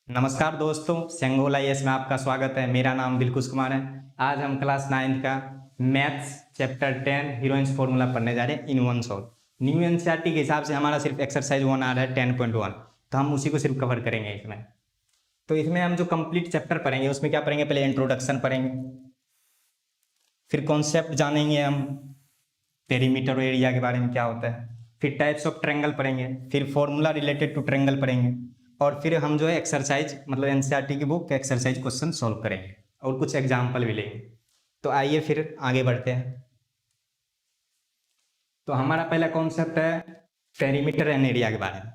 नमस्कार दोस्तों, सेंगोल आईएएस में आपका स्वागत है। मेरा नाम दिलकुश कुमार है। आज हम क्लास 9 का मैथ्स चैप्टर 10 हीरोइंस फॉर्मूला पढ़ने जा रहे हैं in one shot. New NCERT के हिसाब से हमारा सिर्फ एक्सरसाइज 1 आ रहा है 10.1, तो हम उसी को सिर्फ कवर करेंगे इसमें। तो इसमें हम जो कंप्लीट चैप्टर पढ़ेंगे उसमें क्या पढ़ेंगे, पहले इंट्रोडक्शन पढ़ेंगे, फिर कॉन्सेप्ट जानेंगे हम, पेरीमीटर और एरिया के बारे में क्या होता है, फिर टाइप्स ऑफ ट्रायंगल पढ़ेंगे, फिर फॉर्मूला रिलेटेड टू ट्रायंगल पढ़ेंगे, और फिर हम जो है एक्सरसाइज मतलब एनसीईआरटी की बुक एक्सरसाइज क्वेश्चन सॉल्व करेंगे और कुछ एग्जाम्पल भी लेंगे। तो आइए फिर आगे बढ़ते हैं। तो हमारा पहला कॉन्सेप्ट है पेरीमीटर एंड एरिया के बारे में।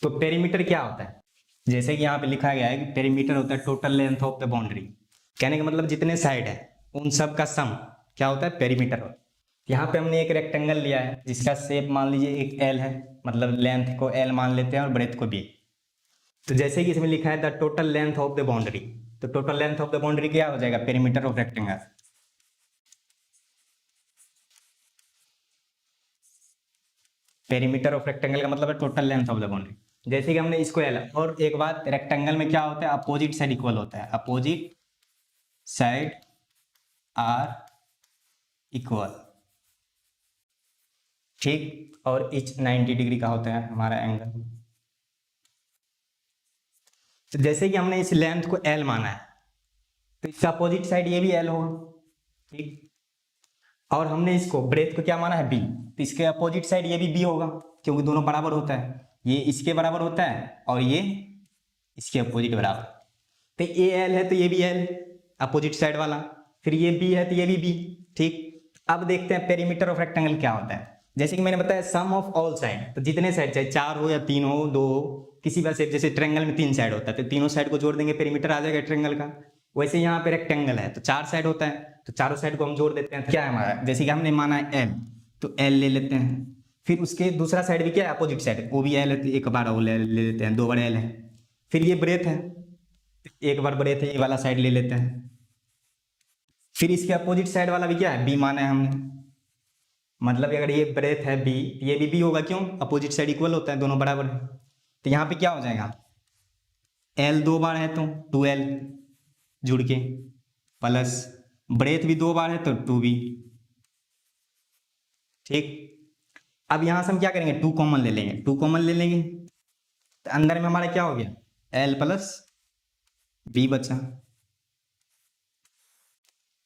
तो पेरीमीटर क्या होता है, जैसे कि यहाँ पे लिखा गया है कि पेरीमीटर होता है total length of the boundary. कहने का मतलब जितने साइड है उन सब का सम क्या होता है, पेरीमीटर होता है। यहाँ पे हमने एक रेक्टेंगल लिया है जिसका शेप मान लीजिए एक एल है, मतलब लेंथ को एल मान लेते हैं और ब्रेथ को बी। तो जैसे कि इसमें लिखा है the total length of the boundary, तो total length of the boundary क्या हो जाएगा, perimeter of rectangle. Perimeter of rectangle का मतलब है total length of the boundary. जैसे कि हमने इसको एल, और एक बात, रेक्टेंगल में क्या होता है, अपोजिट साइड इक्वल होता है, अपोजिट साइड आर इक्वल, ठीक, और इच 90 डिग्री का होता है हमारा एंगल। तो जैसे कि हमने इस लेंथ को एल माना है तो इसका अपोजिट साइड ये भी एल होगा, ठीक, और हमने इसको ब्रेथ को क्या माना है, बी, तो इसके अपोजिट साइड ये भी बी होगा क्योंकि दोनों बराबर होता है, ये इसके बराबर होता है और ये इसके अपोजिट बराबर। तो ये एल है तो ये भी एल अपोजिट साइड वाला, फिर ये बी है तो ये भी बी, ठीक। अब देखते हैं पेरीमीटर ऑफ रेक्टेंगल क्या होता है। जैसे कि मैंने बताया सम ऑफ ऑल साइड, तो जितने साइड चाहे 4 हो या 3 हो, 2 हो, किसी भी शेप, जैसे ट्रायंगल में 3 साइड होता है तो तीनों साइड को जोड़ देंगे, पेरीमीटर आ जाएगा ट्रायंगल का। वैसे यहाँ पे रेक्टेंगल है तो 4 साइड होता है तो चारों साइड को हम जोड़ देते हैं, क्या है हमारा, जैसे कि हमने माना है एल तो एल ले लेते हैं, फिर उसके दूसरा साइड भी क्या है, अपोजिट साइड, वो भी एल है, एक बार वो ले लेते हैं, 2 बार एल है। फिर ये ब्रेथ है, एक बार ब्रेथ है, ये वाला साइड ले लेते हैं। फिर इसके अपोजिट साइड वाला भी क्या है, बी माना है हमने, मतलब अगर ये ब्रेथ है बी, ये भी बी होगा, क्यों, अपोजिट साइड इक्वल होता है, दोनों बराबर है। तो यहाँ पे क्या हो जाएगा, एल 2 बार है तो 2l जुड़ के, प्लस ब्रेथ भी 2 बार है तो 2b, ठीक। अब यहां से हम क्या करेंगे, 2 कॉमन ले लेंगे, 2 कॉमन ले लेंगे तो अंदर में हमारा क्या हो गया, l प्लस b बचा,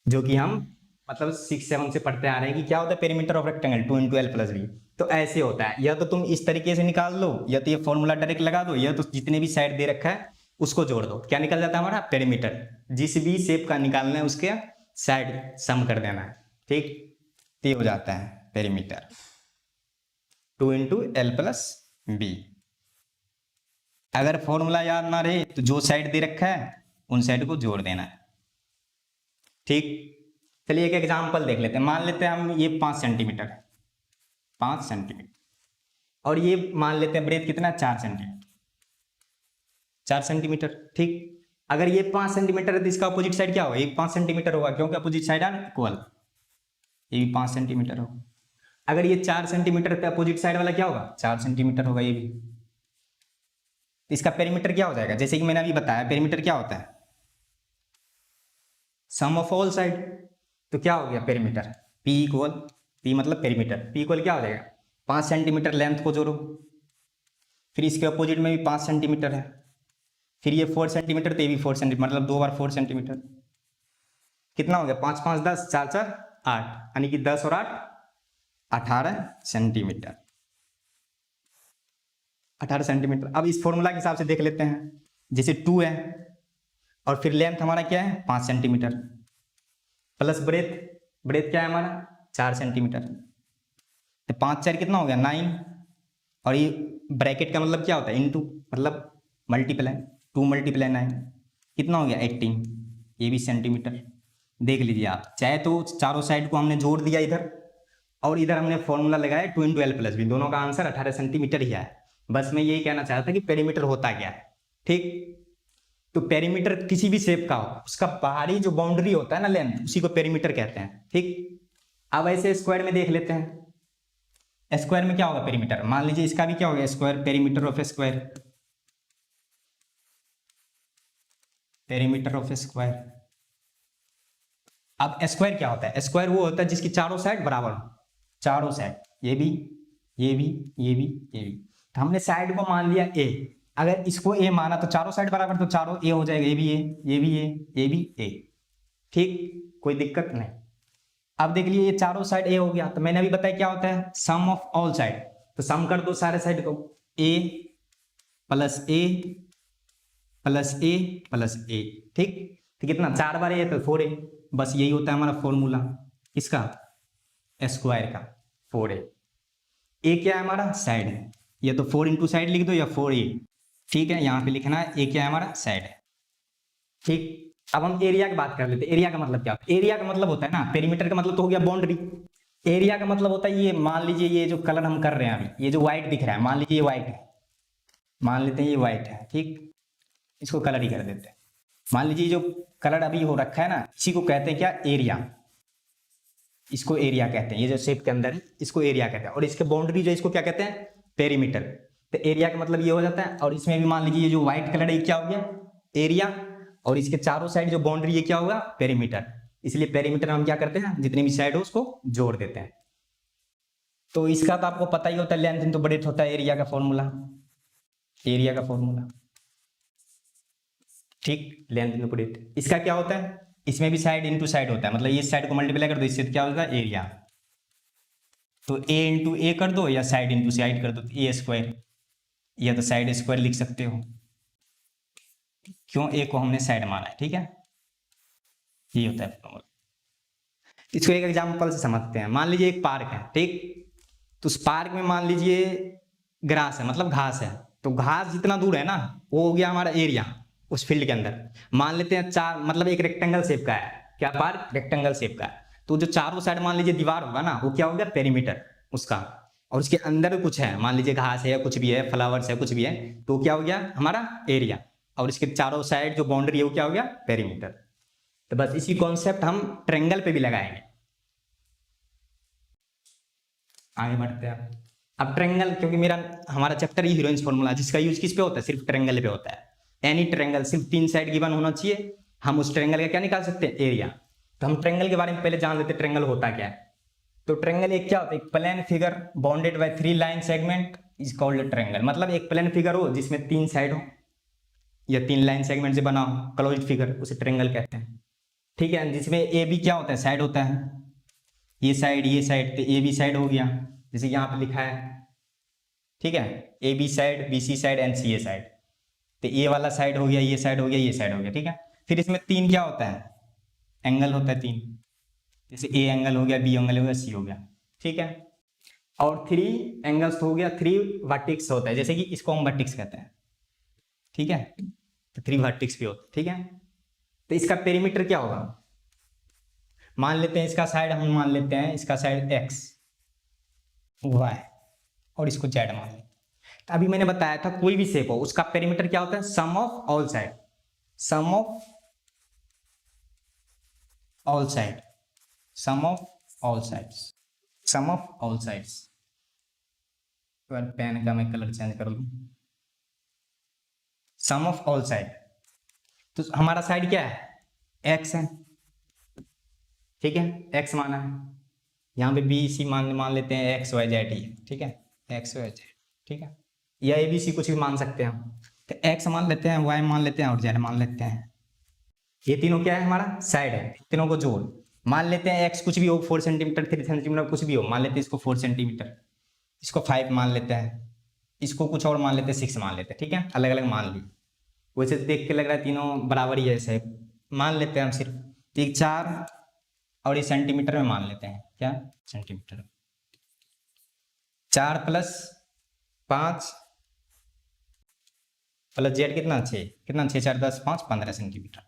जो कि हम मतलब 6-7 से पढ़ते आ रहे हैं कि क्या होता है perimeter of rectangle 2 into L plus B. तो ऐसे होता है, या तो तुम इस तरीके से निकाल लो, या तो ये फॉर्मूला डायरेक्ट लगा दो, या तो जितने भी साइड दे रखा है उसको जोड़ दो, क्या निकल जाता है हमारा पेरीमीटर। जिस भी शेप का निकालना है उसके साइड सम कर देना है, ठीक, तो ये हो जाता है perimeter 2 into L plus B. अगर फॉर्मूला याद ना रहे तो जो साइड दे रखा है उन साइड को जोड़ देना है, ठीक। चलिए एक एग्जांपल देख लेते हैं। मान लेते हैं हम ये 5 सेंटीमीटर है, 5 सेंटीमीटर, और ये मान लेते हैं ब्रेथ कितना, 4 सेंटीमीटर, 4 सेंटीमीटर, ठीक। अगर ये 5 सेंटीमीटर है तो इसका अपोजिट साइड क्या होगा, ये 5 सेंटीमीटर होगा क्योंकि अपोजिट साइड आर इक्वल, ये भी 5 सेंटीमीटर होगा। अगर ये 4 सेंटीमीटर पे अपोजिट साइड वाला क्या होगा, 4 सेंटीमीटर होगा ये भी। तो इसका पेरीमीटर क्या हो जाएगा, जैसे कि मैंने अभी बताया पेरीमीटर क्या होता है, सम ऑफ ऑल साइड। तो क्या हो गया पेरीमीटर, P इक्वल, P मतलब पेरीमीटर, P इक्वल क्या हो जाएगा, 5 सेंटीमीटर लेंथ को जोड़ो, फिर इसके अपोजिट में भी 5 सेंटीमीटर है, फिर ये 4 सेंटीमीटर तो ये भी 4 सेंटीमीटर, मतलब 2 बार 4 सेंटीमीटर, कितना हो गया, 5 5 10, 4 4 8, यानी कि 10 और 8 18 सेंटीमीटर, 18 सेंटीमीटर। अब इस फॉर्मूला के हिसाब से देख लेते हैं, जैसे 2 है और फिर लेंथ हमारा क्या है 5 सेंटीमीटर, प्लस ब्रेथ, ब्रेथ क्या है हमारा 4 सेंटीमीटर, तो 5 4 कितना हो गया 9, और ये ब्रैकेट का मतलब क्या होता है, इनटू, मतलब मल्टीप्लाई, 2 मल्टीप्लाई 9 कितना हो गया 18, ये भी सेंटीमीटर। देख लीजिए आप, चाहे तो चारों साइड को हमने जोड़ दिया इधर, और इधर हमने फॉर्मूला लगाया 2 इंटू एल प्लस बी, दोनों का आंसर 18 सेंटीमीटर ही है। बस मैं यही कहना चाहता था कि पेरीमीटर होता क्या है, ठीक। तो पेरीमीटर किसी भी शेप का हो, उसका बाहरी जो बाउंड्री होता है ना लेंथ, उसी को पेरीमीटर कहते हैं, ठीक। अब ऐसे स्क्वायर में देख लेते हैं, स्क्वायर में क्या होगा पेरीमीटर, मान लीजिए इसका भी क्या होगा square, perimeter of square, perimeter of square. अब स्क्वायर क्या होता है? स्क्वायर वो होता है जिसकी चारों साइड बराबर हो, चारों साइड, ये भी, ये भी, ये भी, ये भी। तो हमने साइड को मान लिया ए, अगर इसको ए माना तो चारों साइड बराबर, तो चारों ए हो जाएगा, ये भी ए, ये भी ए, ये भी ए, ठीक, कोई दिक्कत नहीं। अब देख लिए ये चारों साइड ए हो गया, तो मैंने अभी बताया क्या होता है, सम ऑफ ऑल साइड। तो सम कर दो सारे साइड को, ए प्लस ए प्लस ए प्लस ए, ठीक। तो कितना, 4 बार ए तो 4 ए, बस यही होता है हमारा फॉर्मूला किसका, स्क्वायर का, 4a। ए क्या है हमारा, साइड है, या तो 4 इंटू साइड लिख दो या 4a, ठीक है। यहाँ पे लिखना है ए क्या है हमारा, साइड है, ठीक। अब हम एरिया की बात कर लेते हैं। एरिया का मतलब क्या होता है? एरिया का मतलब होता है ना, पेरीमीटर का मतलब तो हो गया बाउंड्री, एरिया का मतलब होता है ये, मान लीजिए ये जो कलर हम कर रहे हैं अभी, ये जो व्हाइट दिख रहा है, मान लीजिए ये व्हाइट है, मान लेते हैं ये व्हाइट है, ठीक, इसको कलर ही कर देते हैं। मान लीजिए जो कलर अभी हो रखा है ना, इसी को कहते हैं क्या, एरिया, इसको एरिया कहते हैं। ये जो शेप के अंदर है इसको एरिया कहते हैं, और इसके बाउंड्री जो इसको क्या कहते हैं, पेरीमीटर। तो एरिया का मतलब ये हो जाता है। और इसमें भी मान लीजिए ये जो व्हाइट कलर है ये क्या हो गया, एरिया, और इसके चारों साइड जो बाउंड्री ये क्या होगा, पेरीमीटर। इसलिए पेरीमीटर हम क्या करते हैं, जितनी भी साइड हो उसको जोड़ देते हैं। तो इसका तो आपको पता ही होता है, लेंथ इंटू ब्रेड्थ होता है एरिया का फॉर्मूला, एरिया का फॉर्मूला, ठीक, लेंथ इंटू ब्रेड्थ। इसका क्या होता है, इसमें भी साइड इंटू साइड होता है, मतलब ये साइड को मल्टीप्लाई कर दो इससे, तो क्या होगा, एरिया। तो ए इंटू ए कर दो या साइड इंटू साइड कर दो, तो ए स्क्वायर, या तो साइड स्क्वायर लिख सकते हो, क्यों, ए को हमने साइड माना है, ठीक है। ये होता है फॉर्मूला। इसको एक एग्जांपल से समझते हैं। मान लीजिए एक पार्क है, ठीक, तो उस पार्क में मान लीजिए ग्रास है, मतलब घास है, तो घास जितना दूर है ना, वो हो गया हमारा एरिया उस फील्ड के अंदर। मान लेते हैं 4, मतलब एक रेक्टेंगल शेप का है, क्या पार्क, रेक्टेंगल शेप का है, तो जो चारों साइड मान लीजिए दीवार होगा ना, वो क्या हो गया, पेरीमीटर उसका। और उसके अंदर कुछ है, मान लीजिए घास है या कुछ भी है, फ्लावर्स है, कुछ भी है, तो क्या हो गया हमारा एरिया। और इसके चारों साइड जो बाउंड्री है वो क्या हो गया, पेरीमीटर। तो बस इसी कॉन्सेप्ट हम ट्रायंगल पे भी लगाएंगे। आगे बढ़ते हैं। अब ट्रायंगल, क्योंकि हमारा चैप्टर ही हीरोइंस फॉर्मूला, जिसका यूज किस पे होता है, सिर्फ ट्रायंगल पे होता है। एनी ट्रायंगल, सिर्फ 3 साइड गिवन होना चाहिए, हम उस ट्रायंगल का क्या निकाल सकते हैं, एरिया। तो हम ट्रायंगल के बारे में पहले जान लेते हैं, ट्रायंगल होता क्या है। तो ट्रायंगल एक क्या होता है, एक plane figure bounded by 3 line segment is called triangle. मतलब एक प्लेन फिगर हो जिसमें 3 साइड हो या 3 लाइन सेगमेंट से बना हो, क्लोज्ड फिगर, उसे ट्रायंगल कहते हैं, ठीक है। जिसमें ए बी क्या होता है, साइड होता है, ये साइड, तो ए बी साइड हो गया, जैसे यहाँ पे लिखा है, ठीक है, A B side, B C side and C A side. तो ए वाला साइड हो गया, ये साइड हो गया, ये साइड हो गया, ठीक है। फिर इसमें 3 क्या होता है, एंगल होता है 3, जैसे ए एंगल हो गया, बी एंगल हो गया, सी हो गया, ठीक है। और 3 एंगल्स हो गया, 3 वर्टिक्स होता है, जैसे कि इसको हम वर्टिक्स कहते हैं, ठीक है। तो 3 वर्टिक्स भी होता है, ठीक है। तो इसका पेरीमीटर क्या होगा, मान लेते हैं इसका साइड, हम मान लेते हैं इसका साइड x, y, और इसको z मान लेते हैं। तो अभी मैंने बताया था कोई भी शेप हो उसका पेरीमीटर क्या होता है, sum of all side, sum of all side, sum of all sides, sum of all sides. Pen का मैं कलर चेंज कर लूं, सम ऑफ ऑल साइड। तो हमारा साइड क्या है, x है, ठीक है, x माना है। यहाँ पे बी सी मान लेते हैं, x y z ही है, ठीक है, x y z, ठीक है, या ए बी सी कुछ भी मान सकते हैं हम। तो x मान लेते हैं, y मान लेते हैं और z मान लेते हैं। ये तीनों क्या है, हमारा साइड है, तीनों को जोड़। मान लेते हैं x कुछ भी हो, 4 सेंटीमीटर, 3 सेंटीमीटर, कुछ भी हो, मान लेते हैं इसको 4 सेंटीमीटर, इसको 5 मान लेते हैं, इसको कुछ और मान लेते हैं, 6 मान लेते हैं, ठीक है, अलग अलग मान ली। वैसे देख के लग रहा है तीनों बराबर ही है, मान लेते हैं हम सिर्फ 4, और ये सेंटीमीटर में मान लेते हैं, क्या, सेंटीमीटर। 4 + 5 प्लस जेड कितना, 6, कितना, 6 4 10 5 15 सेंटीमीटर।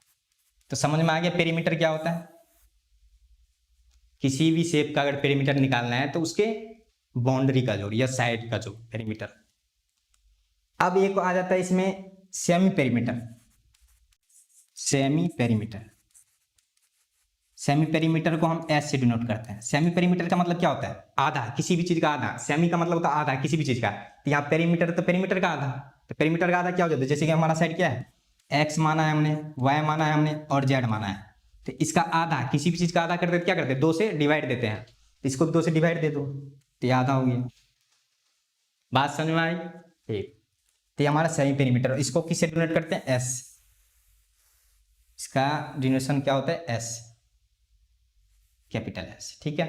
तो समझ में आ गया पेरीमीटर क्या होता है। किसी भी शेप का अगर पेरीमीटर निकालना है तो उसके बाउंड्री का जोड़ या साइड का जोड़, पेरीमीटर। अब एक आ जाता है इसमें semi perimeter, semi perimeter. Semi perimeter को हम एस से डिनोट करते हैं। सेमी पेरीमीटर का मतलब क्या होता है, आधा, किसी भी चीज का आधा। सेमी का मतलब होता है आधा किसी भी चीज का, तो यहाँ पेरीमीटर, तो पेरीमीटर का आधा। तो पेरीमीटर का आधा क्या हो जाता है, जैसे कि हमारा साइड क्या है, एक्स माना है हमने, वाई माना है हमने और जेड माना है। तो इसका आधा, किसी भी चीज का आधा करते क्या करते हैं, 2 से डिवाइड देते हैं। तो इसको भी 2 से डिवाइड दे दो तो ये आधा हो गया। बात समझ में आई? ठीक। तो ये हमारा सेमी पेरीमीटर, इसको किससे डिनोट करते हैं, एस। इसका डिनोशन क्या होता है, एस, कैपिटल एस। ठीक है,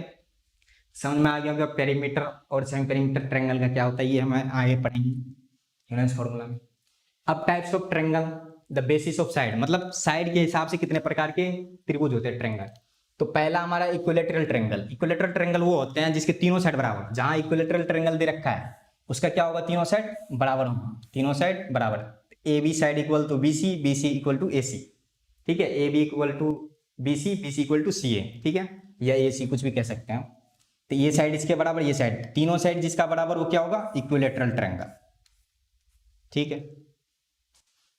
समझ में आ गया होगा पेरीमीटर और सेमी पेरीमीटर ट्रायंगल का क्या होता है, ये हम आगे पढ़ेंगे यूनियन फॉर्मूला में। अब types of triangle, the basis of side, मतलब साइड के हिसाब से कितने प्रकार के त्रिभुज होते हैं ट्रायंगल। तो पहला हमारा इक्विलेटरल ट्रायंगल। इक्विलेटरल ट्रायंगल वो होते हैं जिसके तीनों साइड बराबर, जहां इक्विलेटरल ट्रायंगल दे रखा है उसका क्या होगा, तीनों साइड बराबर होगा, तीनों साइड बराबर। A B side equal to B C, B C equal to A C. ठीक है, A B equal to B C, B C equal to C A. ठीक है, या ए सी कुछ भी कह सकते हैं। तो ये साइड इसके बराबर, ये साइड, तीनों साइड जिसका बराबर वो क्या होगा, इक्विलेटरल ट्रायंगल। ठीक है,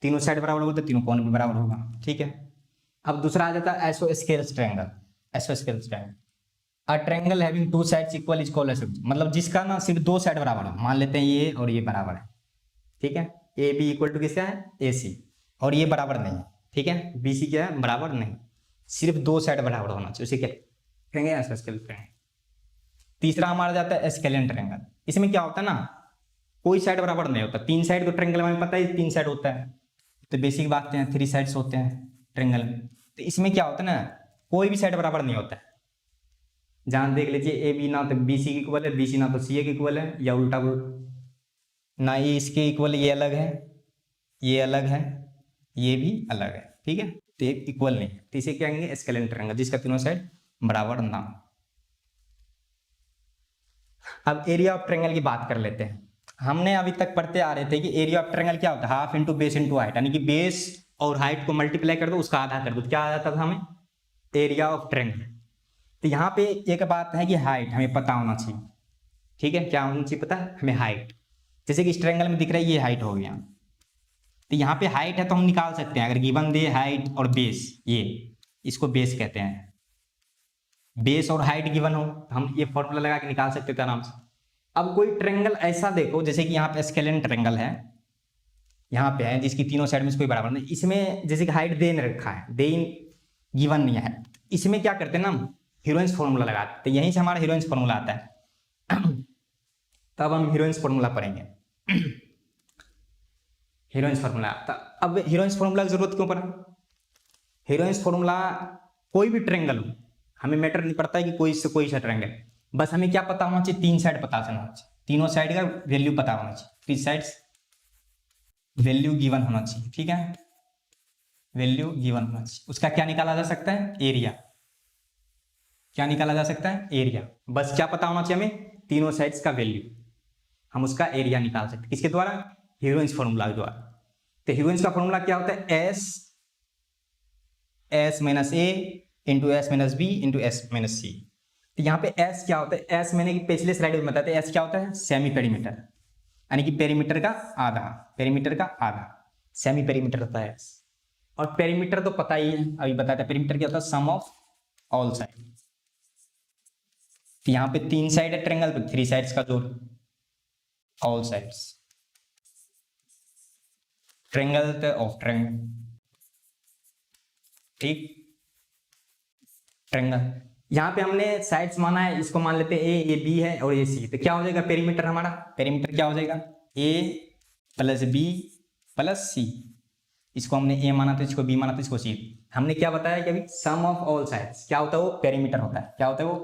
तीनों साइड बराबर होगा तो तीनों कोण भी बराबर होगा। ठीक है, अब दूसरा आ जाता है isosceles triangle. Isosceles triangle, a triangle having two sides equal is called as, मतलब जिसका ना सिर्फ 2 साइड बराबर हो, मान लेते हैं ये और ये बराबर है। ठीक है, ए बी इक्वल टू किसका है, ए सी, और ये बराबर नहीं है। ठीक है, बी सी क्या है, बराबर नहीं, सिर्फ 2 साइड बराबर होना चाहिए, उसे क्या कहेंगे, आइसोस्केल ट्रायंगल। तीसरा हमारा जाता है स्केलियन ट्रायंगल। इसमें क्या होता है ना, कोई साइड बराबर नहीं होता, 3 साइड तो ट्रायंगल में पता है 3 साइड होता है, तो बेसिक बात है 3 साइड्स होते हैं ट्रायंगल में। तो इसमें क्या होता है ना, कोई भी साइड बराबर नहीं होता है। जहां देख लीजिए ए बी ना तो बी सी के इक्वल है, बी सी ना तो सी ए के इक्वल है, या उल्टा ना ये इसके इक्वल, ये अलग है, ये अलग है, ये भी अलग है। ठीक है, तो एक इक्वल नहीं है, तो इसे क्या कहेंगे, स्केलियन ट्रायंगल, जिसका तीनों साइड बराबर ना हो। अब एरिया ऑफ ट्रायंगल की बात कर लेते हैं। हमने अभी तक पढ़ते आ रहे थे कि एरिया ऑफ ट्रायंगल क्या होता है, half into base into height, यानी कि बेस और हाइट को मल्टीप्लाई कर दो, उसका आधा कर दो, क्या आ जाता था हमें, एरिया ऑफ ट्रायंगल। तो यहाँ पे एक बात है कि हाइट हमें पता होना चाहिए। ठीक है, क्या होना चाहिए पता है हमें, हाइट। जैसे कि इस ट्रायंगल में दिख रहा है ये हाइट हो गया, तो यहाँ पे हाइट है तो हम निकाल सकते हैं, अगर गिवन दे हाइट और बेस, ये इसको बेस कहते हैं, बेस और हाइट गिवन हो हम ये फॉर्मूला लगा के निकाल सकते थे आराम से। अब कोई ट्रायंगल ऐसा देखो, जैसे कि यहाँ पे स्केलियन ट्रायंगल है, यहाँ पे है जिसकी तीनों साइड में से कोई बराबर नहीं, इसमें जैसे कि हाइट दे नहीं रखा है, दे गिवन नहीं है, इसमें क्या करते हैं ना, हीरोइंस फॉर्मूला लगाते हैं, यहीं से हमारा हीरोइंस फॉर्मूला आता है। तब हम हीरोइंस फॉर्मूला पढ़ेंगे। हीरोइंस फॉर्मूला, अब हीरोइंस फॉर्मूला की जरूरत क्यों पड़ा, हीरोइंस फॉर्मूला कोई भी ट्रायंगल हो, हमें मैटर नहीं पड़ता है कि कोई से कोई सा ट्रायंगल, बस हमें क्या पता होना चाहिए, 3 साइड पता होना चाहिए, तीनों साइड का वैल्यू पता होना चाहिए, 3 साइड्स वैल्यू गिवन होना चाहिए। ठीक है, वैल्यू गिवन होना चाहिए, उसका क्या निकाला जा सकता है, एरिया। क्या निकाला जा सकता है, एरिया। बस क्या पता होना चाहिए हमें, तीनों साइड्स का वैल्यू, हम उसका एरिया निकाल सकते हैं, किसके द्वारा, हीरोइंस फॉर्मूला के द्वारा। तो हीरोइंस का फॉर्मूला क्या होता है, S minus A into S minus B into S minus C. तो यहाँ पे एस क्या होता है, एस मैंने पिछले स्लाइड में बताया था, एस क्या होता है, सेमी पेरीमीटर, यानी कि पेरीमीटर का आधा, पेरीमीटर का आधा सेमी पेरीमीटर होता है एस। और पेरीमीटर तो पता ही है, अभी बताया था, पेरीमीटर क्या होता है, सम ऑफ ऑल साइड। तो यहाँ पे 3 साइड है ट्रायंगल पे, 3 साइड्स का जोड़, all sides, triangle of triangle. ठीक, ट्रायंगल, यहाँ पे हमने साइड्स माना है, इसको मान लेते हैं ए, ये बी है और ये सी, तो क्या हो जाएगा पेरीमीटर, हमारा पेरीमीटर क्या हो जाएगा, ए प्लस बी प्लस सी। इसको हमने ए माना था, इसको बी माना था, इसको सी। हमने क्या बताया कि अभी सम ऑफ ऑल साइड्स क्या होता है, वो पेरीमीटर होता है, क्या होता है वो,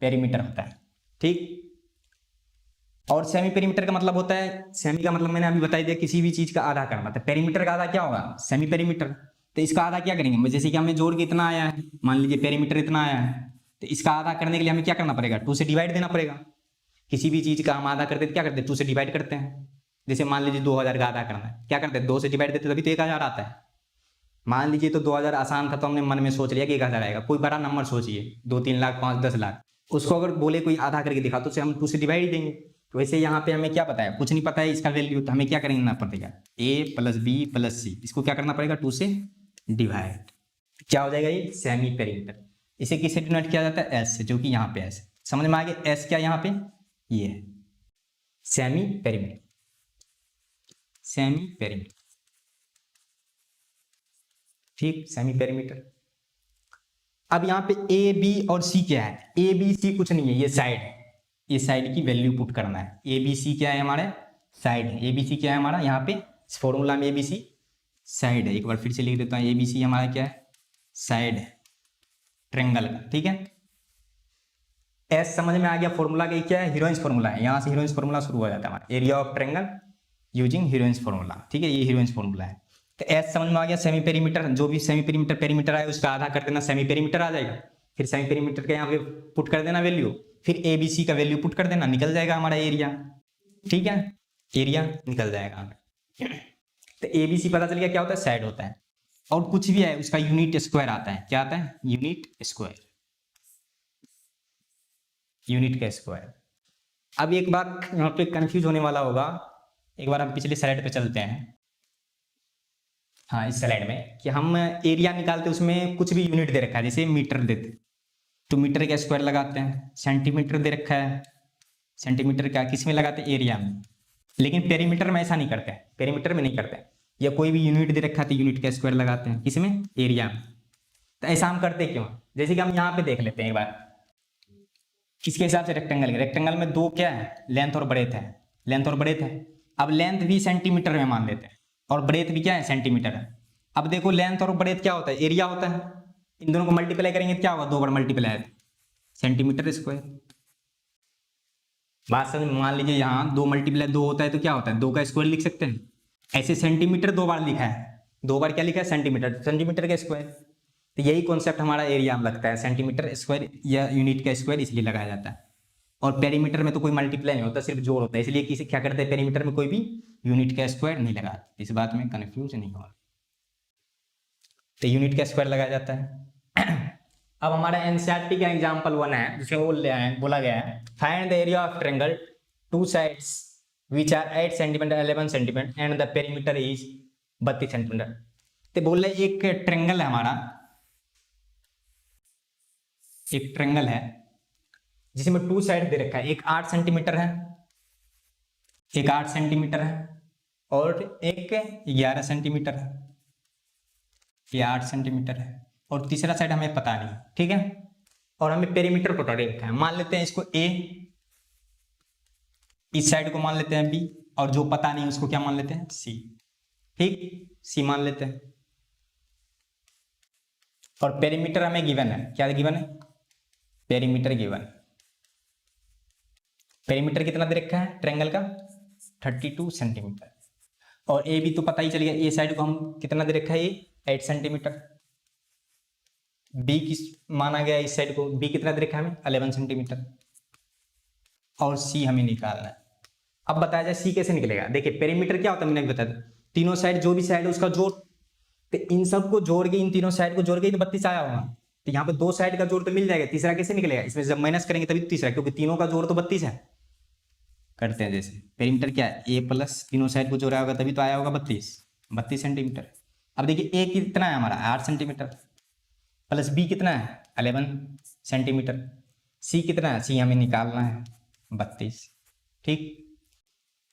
पेरीमीटर होता है। ठीक, और सेमी पेरीमीटर का मतलब होता है, सेमी का मतलब मैंने अभी बता दिया, किसी भी चीज का आधा करना, तो पेरीमीटर का आधा क्या होगा, सेमी पेरीमीटर। तो इसका आधा क्या करेंगे, जैसे कि हमें जोड़ के इतना आया है, मान लीजिए पेरीमीटर इतना आया है, तो इसका आधा करने के लिए हमें क्या करना पड़ेगा, 2 से डिवाइड देना पड़ेगा। किसी भी चीज का हम आधा करते क्या करते हैं, 2 से डिवाइड करते हैं। जैसे मान लीजिए 2000 का आधा करना है, क्या करते हैं, 2 से डिवाइड देते तभी तो 1000 आता है। मान लीजिए तो 2000 आसान था, तो हमने मन में सोच लिया कि 1000 आएगा, कोई बड़ा नंबर सोचिए, 2-3 लाख 5-10 लाख, उसको अगर बोले कोई आधा करके दिखा तो उसे हम 2 से डिवाइड ही देंगे। तो वैसे यहाँ पे हमें क्या पता है, कुछ नहीं पता है इसका वैल्यू, तो हमें क्या करना पड़ेगा, ए प्लस बी प्लस सी, इसको क्या करना पड़ेगा, 2 से डिवाइड। क्या हो जाएगा, ये सेमी पेरीमीटर। इसे किससे डिनोट किया जाता है, एस से, जो कि यहाँ पे एस, समझ में आ गया, एस क्या यहाँ पे, ये है सेमी पेरीमीटर, सेमी पेरीमीटर। ठीक, सेमी पेरीमीटर। अब यहाँ पे ए बी और सी क्या है, ए बी सी कुछ नहीं है, ये साइड है, ये साइड की वैल्यू पुट करना है। ए बी सी क्या है हमारे, साइड है। ए बी सी क्या है हमारा, यहाँ पे इस फॉर्मूला में ए बी सी साइड है। एक बार फिर से लिख देता हूँ, ए बी सी हमारा क्या है, साइड है ट्रेंगल का, ठीक है। एस समझ में आ गया, फॉर्मूला का क्या है, हीरोइंस फॉर्मूला है, यहाँ से हीरोइंस फॉर्मूला शुरू हो जाता है हमारा, area of triangle using heroines formula, ठीक है, ये हीरोइंस फॉर्मूला है। तो एस समझ में आ गया, सेमी पेरीमीटर, जो भी सेमी पेरीमीटर पेरीमीटर आए उसका आधा कर देना, सेमी पेरीमीटर आ जाएगा। फिर सेमी पेरीमीटर के यहाँ पे पुट कर देना वैल्यू, फिर ए बी सी का वैल्यू पुट कर देना, निकल जाएगा हमारा एरिया, ठीक है, एरिया निकल जाएगा हमें। तो ए बी सी पता चल गया क्या होता है, साइड होता है, और कुछ भी है उसका यूनिट स्क्वायर आता है, क्या आता है, यूनिट स्क्वायर, यूनिट का स्क्वायर। अब एक बात यहाँ पे कंफ्यूज होने वाला होगा, एक बार हम पिछले स्लाइड पे चलते हैं। हाँ, इस स्लाइड में कि हम एरिया निकालते उसमें कुछ भी यूनिट दे रखा है, जैसे मीटर देते तो मीटर का स्क्वायर लगाते हैं, सेंटीमीटर दे रखा है, सेंटीमीटर का किस में लगाते हैं, एरिया में। लेकिन पेरीमीटर में ऐसा नहीं करते हैं, पेरीमीटर में नहीं करते हैं, या कोई भी यूनिट दे रखा है तो यूनिट का स्क्वायर लगाते हैं, किसमें, एरिया में। तो ऐसा हम करते क्यों, जैसे कि हम यहाँ पे देख लेते हैं एक बार, किसके हिसाब से, रेक्टेंगल के। रेक्टेंगल में दो क्या है, लेंथ और ब्रेथ है, लेंथ और ब्रेथ है। अब लेंथ भी सेंटीमीटर में मान लेते हैं और ब्रेथ भी क्या है, सेंटीमीटर है। अब देखो लेंथ और ब्रेथ क्या होता है, एरिया होता है, इन दोनों को मल्टीप्लाई करेंगे तो क्या होगा, 2 बार मल्टीप्लाई है, सेंटीमीटर स्क्वायर। बात समझ, मान लीजिए यहाँ 2 मल्टीप्लाई 2 होता है तो क्या होता है, 2 का स्क्वायर लिख सकते हैं। ऐसे सेंटीमीटर 2 बार लिखा है, 2 बार क्या लिखा है, सेंटीमीटर, सेंटीमीटर का स्क्वायर। तो यही कॉन्सेप्ट हमारा एरिया में लगता है, सेंटीमीटर स्क्वायर या यूनिट का स्क्वायर इसलिए लगाया जाता है। और पेरीमीटर में तो कोई मल्टीप्लाई नहीं होता, सिर्फ जोड़ होता है, इसलिए किसी क्या करते हैं, पेरीमीटर में कोई भी यूनिट का स्क्वायर नहीं लगा। इस बात में कंफ्यूज नहीं होगा, तो यूनिट का स्क्वायर लगाया जाता है। अब हमारा एनसीईआरटी का एग्जांपल 1 है, जिसमें बोला गया है find the area of triangle two sides which are 8 centimetre 11 centimetre and the perimeter is 32 centimetre. तो बोल रहे एक ट्रायंगल है हमारा, एक ट्रायंगल है जिसमें 2 साइड दे रखा है, एक 8 सेंटीमीटर है, एक 8 सेंटीमीटर है और एक 11 सेंटीमीटर है, ये 8 सेंटीमीटर है और तीसरा साइड हमें पता नहीं, ठीक है। और हमें पेरीमीटर पता दे रखा है, मान लेते हैं इसको ए, इस साइड को मान लेते हैं बी, और जो पता नहीं उसको क्या मान लेते हैं, सी, ठीक, सी मान लेते हैं। और पेरीमीटर हमें गिवन है, क्या गिवन है, पेरीमीटर गिवन। पेरीमीटर कितना दे रखा है ट्रायंगल का, 32 सेंटीमीटर। और ए बी तो पता ही चल गया, ए साइड को हम कितना दे रखा है, ये 8 सेंटीमीटर। बी किस माना गया इस साइड को, बी कितना दे रखा है हमें, 11 सेंटीमीटर। और सी हमें निकालना है। अब बताया जाए सी कैसे निकलेगा, देखिए पेरीमीटर क्या होता है, मैंने बताया तीनों साइड, जो भी साइड है उसका जोड़, तो इन सबको जोड़ के, इन तीनों साइड को जोड़ के तो 32 आया होगा। तो यहाँ पे 2 साइड का जोड़ तो मिल जाएगा, तीसरा कैसे निकलेगा, इसमें जब माइनस करेंगे तभी तो तीसरा, क्योंकि तीनों का जोड़ तो 32 है। करते हैं जैसे, पेरीमीटर क्या है, ए प्लस तीनों साइड को जोड़ा होगा तभी तो आया होगा 32 सेंटीमीटर। अब देखिए ए कितना है हमारा, 8 सेंटीमीटर, प्लस बी कितना है, 11 सेंटीमीटर, सी कितना है, सी हमें निकालना है 32, ठीक।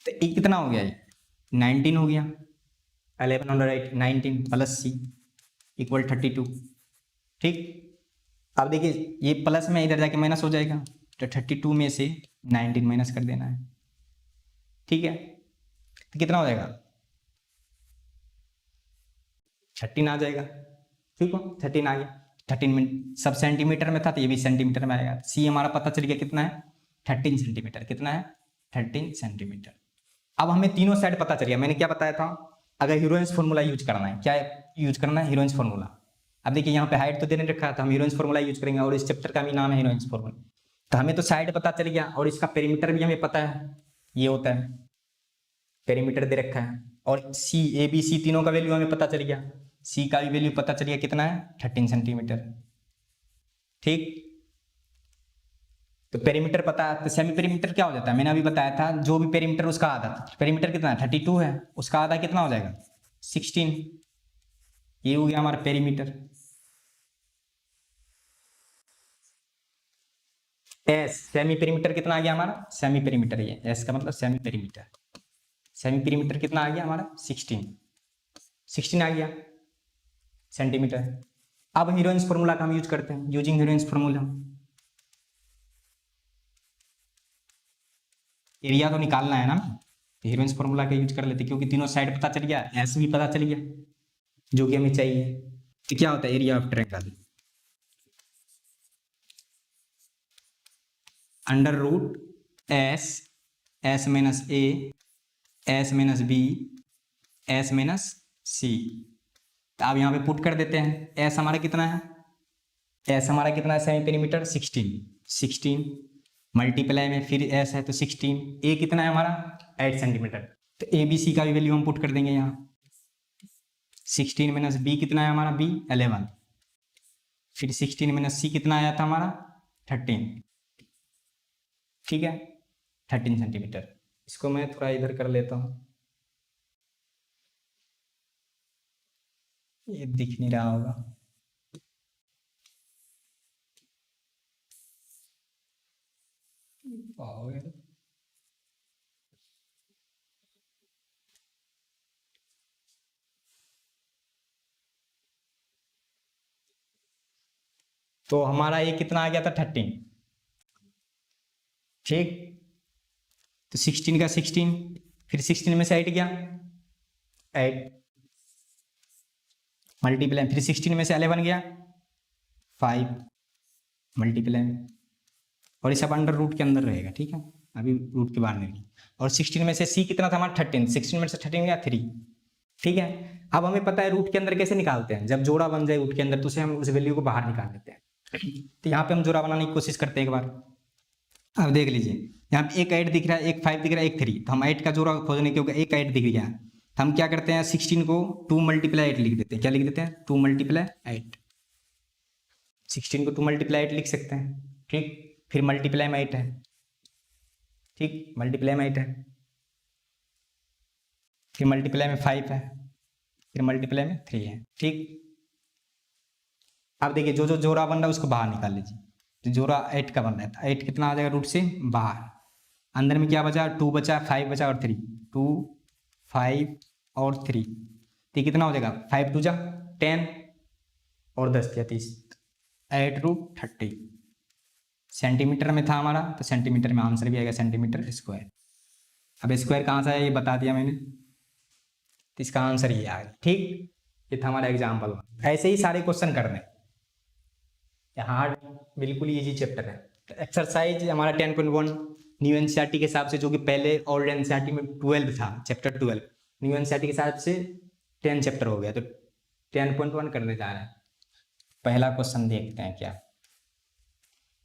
तो ए कितना हो गया, 19 हो गया, 11 और 8 19 प्लस सी इक्वल 32, ठीक। अब देखिए ये प्लस में इधर जाके माइनस हो जाएगा, तो 32 में से 19 माइनस कर देना है, ठीक है। तो कितना हो जाएगा, 13 आ जाएगा, ठीक हो, 13 आ गया। 13 में सब सेंटीमीटर में था तो ये भी सेंटीमीटर में आएगा। सी हमारा पता चल गया कितना है, 13 सेंटीमीटर, कितना है, 13 सेंटीमीटर। अब हमें तीनों साइड पता चल गया, मैंने क्या बताया था, अगर हीरोइंस फॉर्मूला यूज करना है, क्या यूज करना है, हीरोइंस फॉर्मूला। अब देखिए यहाँ पे हाइट तो देने रखा था, हम हीरोइंस फॉर्मूला यूज करेंगे, और इस चैप्टर का भी नाम है हीरोइंस फॉर्मूला। तो हमें तो साइड पता चल गया और इसका पेरीमीटर भी हमें पता है, ये होता है, पेरीमीटर दे रखा है। और सी, ए बी सी तीनों का वैल्यू हमें पता चल गया, सी का भी वैल्यू पता चल गया कितना है, 13 सेंटीमीटर, ठीक। तो पेरीमीटर पता है, तो सेमी पेरीमीटर क्या हो जाता है, मैंने अभी बताया था, जो भी पेरीमीटर उसका आधा, पेरीमीटर कितना है, 32 है, उसका आधा कितना हो जाएगा, 16, ये हो गया हमारा पेरीमीटर। एस सेमी पेरीमीटर कितना आ गया हमारा, सेमी पेरीमीटर, ये एस का मतलब सेमी पेरीमीटर। सेमी पेरीमीटर कितना आ गया हमारा, 16 आ गया। सेंटीमीटर। अब हीरोइंस फॉर्मूला का हम यूज करते हैं, यूजिंग हीरोइंस फॉर्मूला। एरिया तो निकालना है ना, हीरोइंस फॉर्मूला का यूज कर लेते क्योंकि तीनों साइड पता चल गया, एस भी पता चल गया जो कि हमें चाहिए। तो क्या होता है area of triangle, under root S, S minus A, S minus B, S minus C. तो अब यहाँ पे पुट कर देते हैं, एस हमारा कितना है, एस हमारा कितना है सेमी पेरीमीटर 16, 16 मल्टीप्लाई में फिर एस है तो 16, ए कितना है हमारा 8 सेंटीमीटर। तो ए बी सी का भी वैल्यू हम पुट कर देंगे यहाँ, 16 माइनस बी कितना है हमारा बी 11, फिर 16 माइनस सी कितना आया था हमारा 13, ठीक है 13 सेंटीमीटर। इसको मैं थोड़ा इधर कर लेता हूँ, ये दिख नहीं रहा होगा। तो हमारा ये कितना आ गया था 13, ठीक। तो 16 का 16, फिर 16 में से 8 गया 8 मल्टीप्लाई, फिर 16 में से 11 गया 5 मल्टीप्लाई में, और ये सब अंडर रूट के अंदर रहेगा, ठीक है अभी रूट के बाहर नहीं। और 16 में से सी कितना था हमारा 13, 16 में से 13 गया 3, ठीक है। अब हमें पता है रूट के अंदर कैसे निकालते हैं, जब जोड़ा बन जाए रूट के अंदर तो उसे हम उस वैल्यू को बाहर निकाल लेते हैं। तो यहाँ पे हम जोड़ा बनाने की कोशिश करते हैं एक बार। अब देख लीजिए यहाँ पे एक 8 दिख रहा है, एक 5 दिख रहा है, एक 3, तो हम 8 का जोड़ा खोजने क्योंकि एक 8 दिख गया, तो हम क्या करते हैं 16 को 2 मल्टीप्लाई 8 लिख देते हैं। क्या लिख देते हैं 2 मल्टीप्लाई 8, 16 को 2 मल्टीप्लाई 8 लिख सकते हैं, ठीक। फिर मल्टीप्लाई में 8 है, ठीक मल्टीप्लाई में 8 है, फिर मल्टीप्लाई में 5 है, फिर मल्टीप्लाई में 3 है, ठीक। अब देखिए जो जो जोड़ा बन रहा है उसको बाहर निकाल लीजिए। तो जोड़ा 8 का बन रहा है, 8 कितना आ जाएगा रूट से बाहर, अंदर में क्या बचा 2 बचा, 5 बचा और 3, 2 5 और 3, तो कितना हो जाएगा 5 2 जा 10 और 10 क्या 30, 8 रूट 30 सेंटीमीटर में था हमारा, तो सेंटीमीटर में आंसर भी आएगा सेंटीमीटर स्क्वायर। अब स्क्वायर कहाँ से आया ये बता दिया मैंने, तो इसका आंसर ये आएगा, ठीक। ये था हमारा एग्जाम्पल। ऐसे ही सारे क्वेश्चन करने, हार्ड बिल्कुल इजी चैप्टर है। तो एक्सरसाइज हमारा 10.1 न्यू एनसीईआरटी के हिसाब से, जो कि पहले ओल्ड एनसीईआरटी में 12 था चैप्टर 12, न्यू एनसीईआरटी के हिसाब से 10 चैप्टर हो गया, तो 10.1 करने जा रहे हैं। पहला क्वेश्चन देखते हैं क्या।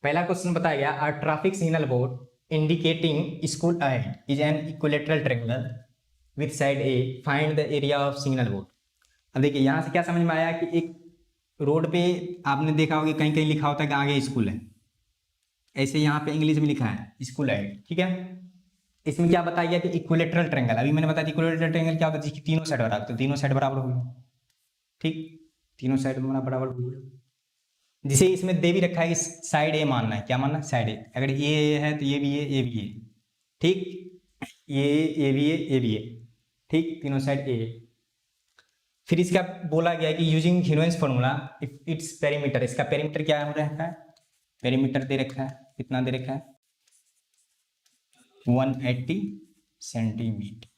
पहला क्वेश्चन बताया गया a traffic signal board indicating school ahead is an equilateral triangle with side A, find the area of signal board. अब देखिए यहाँ से क्या समझ में आया कि एक रोड पे आपने देखा होगा कहीं कहीं लिखा होता है कि आगे स्कूल है, ऐसे यहाँ पे इंग्लिश में लिखा है स्कूल है, ठीक है। इसमें क्या बताया गया कि इक्विलेटरल ट्रायंगल, अभी मैंने बताया इक्विलेटरल ट्रायंगल क्या होता है जिसकी तीनों साइड बराबर, तो तीनों साइड बराबर हो गई, ठीक तीनों साइड बराबर हो गई। जिसे इसमें दे भी रखा है कि साइड ए मानना है, क्या मानना है साइड ए, अगर ये है तो ये भी है ये भी है, ठीक ये भी है ये भी है, ठीक तीनों साइड ए। फिर इसका बोला गया कि using heroines formula if its perimeter, इसका पेरीमीटर क्या हो रखा है, पेरीमीटर दे रखा है, कितना दे रखा है 180 सेंटीमीटर,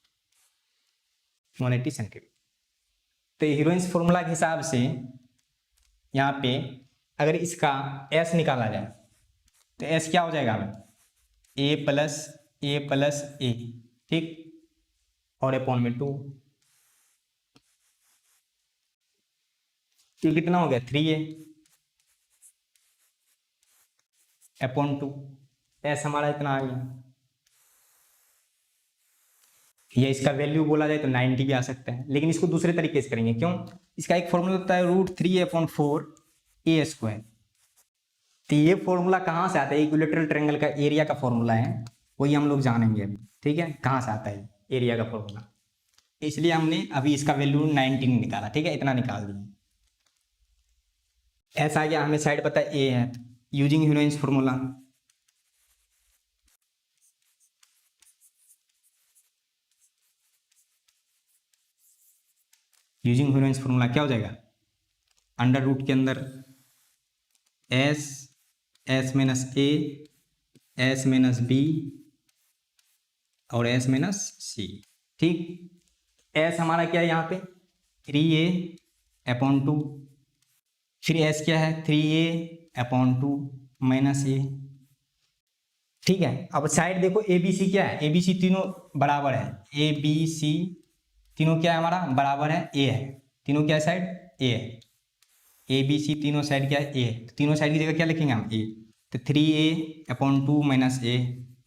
180 सेंटीमीटर। तो हीरोइंस फॉर्मूला के हिसाब से यहाँ पे अगर इसका एस निकाला जाए तो एस क्या हो जाएगा हमें ए प्लस ए, ठीक और अपॉन में 2, तो कितना हो गया 3a अपॉन 2, एस हमारा इतना आ गया। ये इसका वैल्यू बोला जाए तो 90 भी आ सकता है, लेकिन इसको दूसरे तरीके से करेंगे, क्यों इसका एक फॉर्मूला होता है √3/4 a²। तो ये फॉर्मूला कहाँ से आता है, इक्विलेटरल ट्रायंगल का एरिया का फॉर्मूला है, वही हम लोग जानेंगे अभी, ठीक है कहाँ से आता है एरिया का फॉर्मूला। इसलिए हमने अभी इसका वैल्यू 19 निकाला, ठीक है इतना निकाल दिया। ऐसा आ गया, हमें साइड पता है ए है, using heroines formula using heroines formula क्या हो जाएगा अंडर रूट के अंदर S, S minus A, S minus B और एस माइनस सी। ठीक, एस हमारा क्या है यहाँ पे 3a/2, फिर एस क्या है 3a/2 माइनस ए। ठीक है, अब साइड देखो ए बी सी क्या है, ए बी सी तीनों बराबर है, ए बी सी तीनों क्या है हमारा बराबर है, ए है, तीनों क्या है साइड ए है, ए बी सी तीनों साइड क्या है ए है, तो तीनों साइड की जगह क्या लिखेंगे हम ए, तो 3a/2 माइनस ए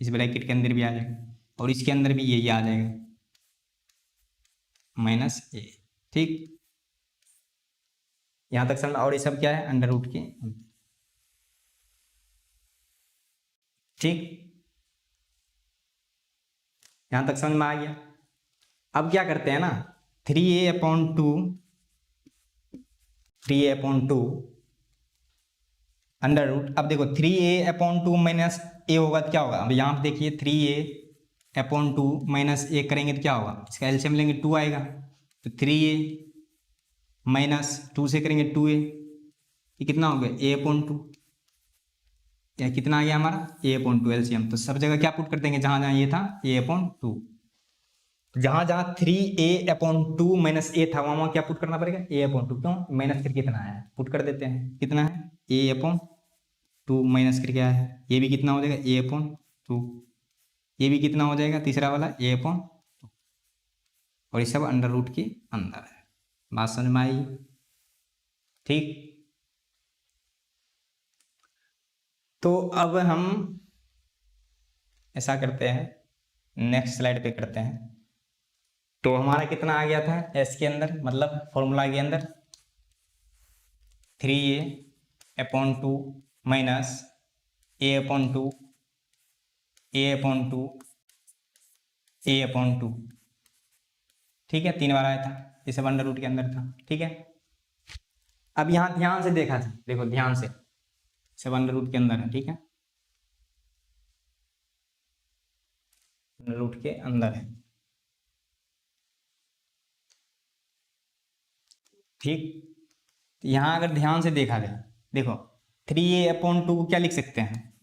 इस ब्रैकेट के अंदर भी आ जाएगा और इसके अंदर भी ये आ जाएगा माइनस ए। ठीक, यहां तक समझ, और ये सब क्या है अंडर रूट के। ठीक, यहां तक समझ में आ गया। अब क्या करते हैं ना 3a/2 अंडर रूट, अब देखो 3a/2 माइनस ए होगा तो क्या होगा, अब यहाँ पे देखिए 3a/2 माइनस ए करेंगे तो क्या होगा, इसका एलसीएम लेंगे 2 आएगा, तो 3a माइनस 2 से करेंगे 2a, ये कितना हो गया a/2, या कितना आ गया हमारा a/2 एलसीएम। तो सब जगह क्या पुट कर देंगे, जहां जहां ये था a/2, जहां जहां 3a/2 माइनस ए था वहां क्या पुट करना पड़ेगा a/2, क्यों माइनस करके कितना है पुट कर देते हैं, कितना है a/2 माइनस करके आया है, ये भी कितना हो जाएगा a/2, ये भी कितना हो जाएगा तीसरा वाला a/2, और ये सब अंडर रूट के अंदर है। बात समझ में आई। ठीक, तो अब हम ऐसा करते हैं, नेक्स्ट स्लाइड पे करते हैं। तो हमारा कितना आ गया था एस के अंदर, मतलब फॉर्मूला के अंदर 3a/2 minus a/2 a/2 a/2। ठीक है, 3 बार आया था, ये सब अंडर रूट के अंदर था। ठीक है, अब यहाँ ध्यान से देखा था, देखो ध्यान से, सब अंडर रूट के अंदर है। ठीक है, अंडर रूट के अंदर है। ठीक, यहाँ अगर ध्यान से देखा जाए, देखो 3a/2 को क्या लिख सकते हैं,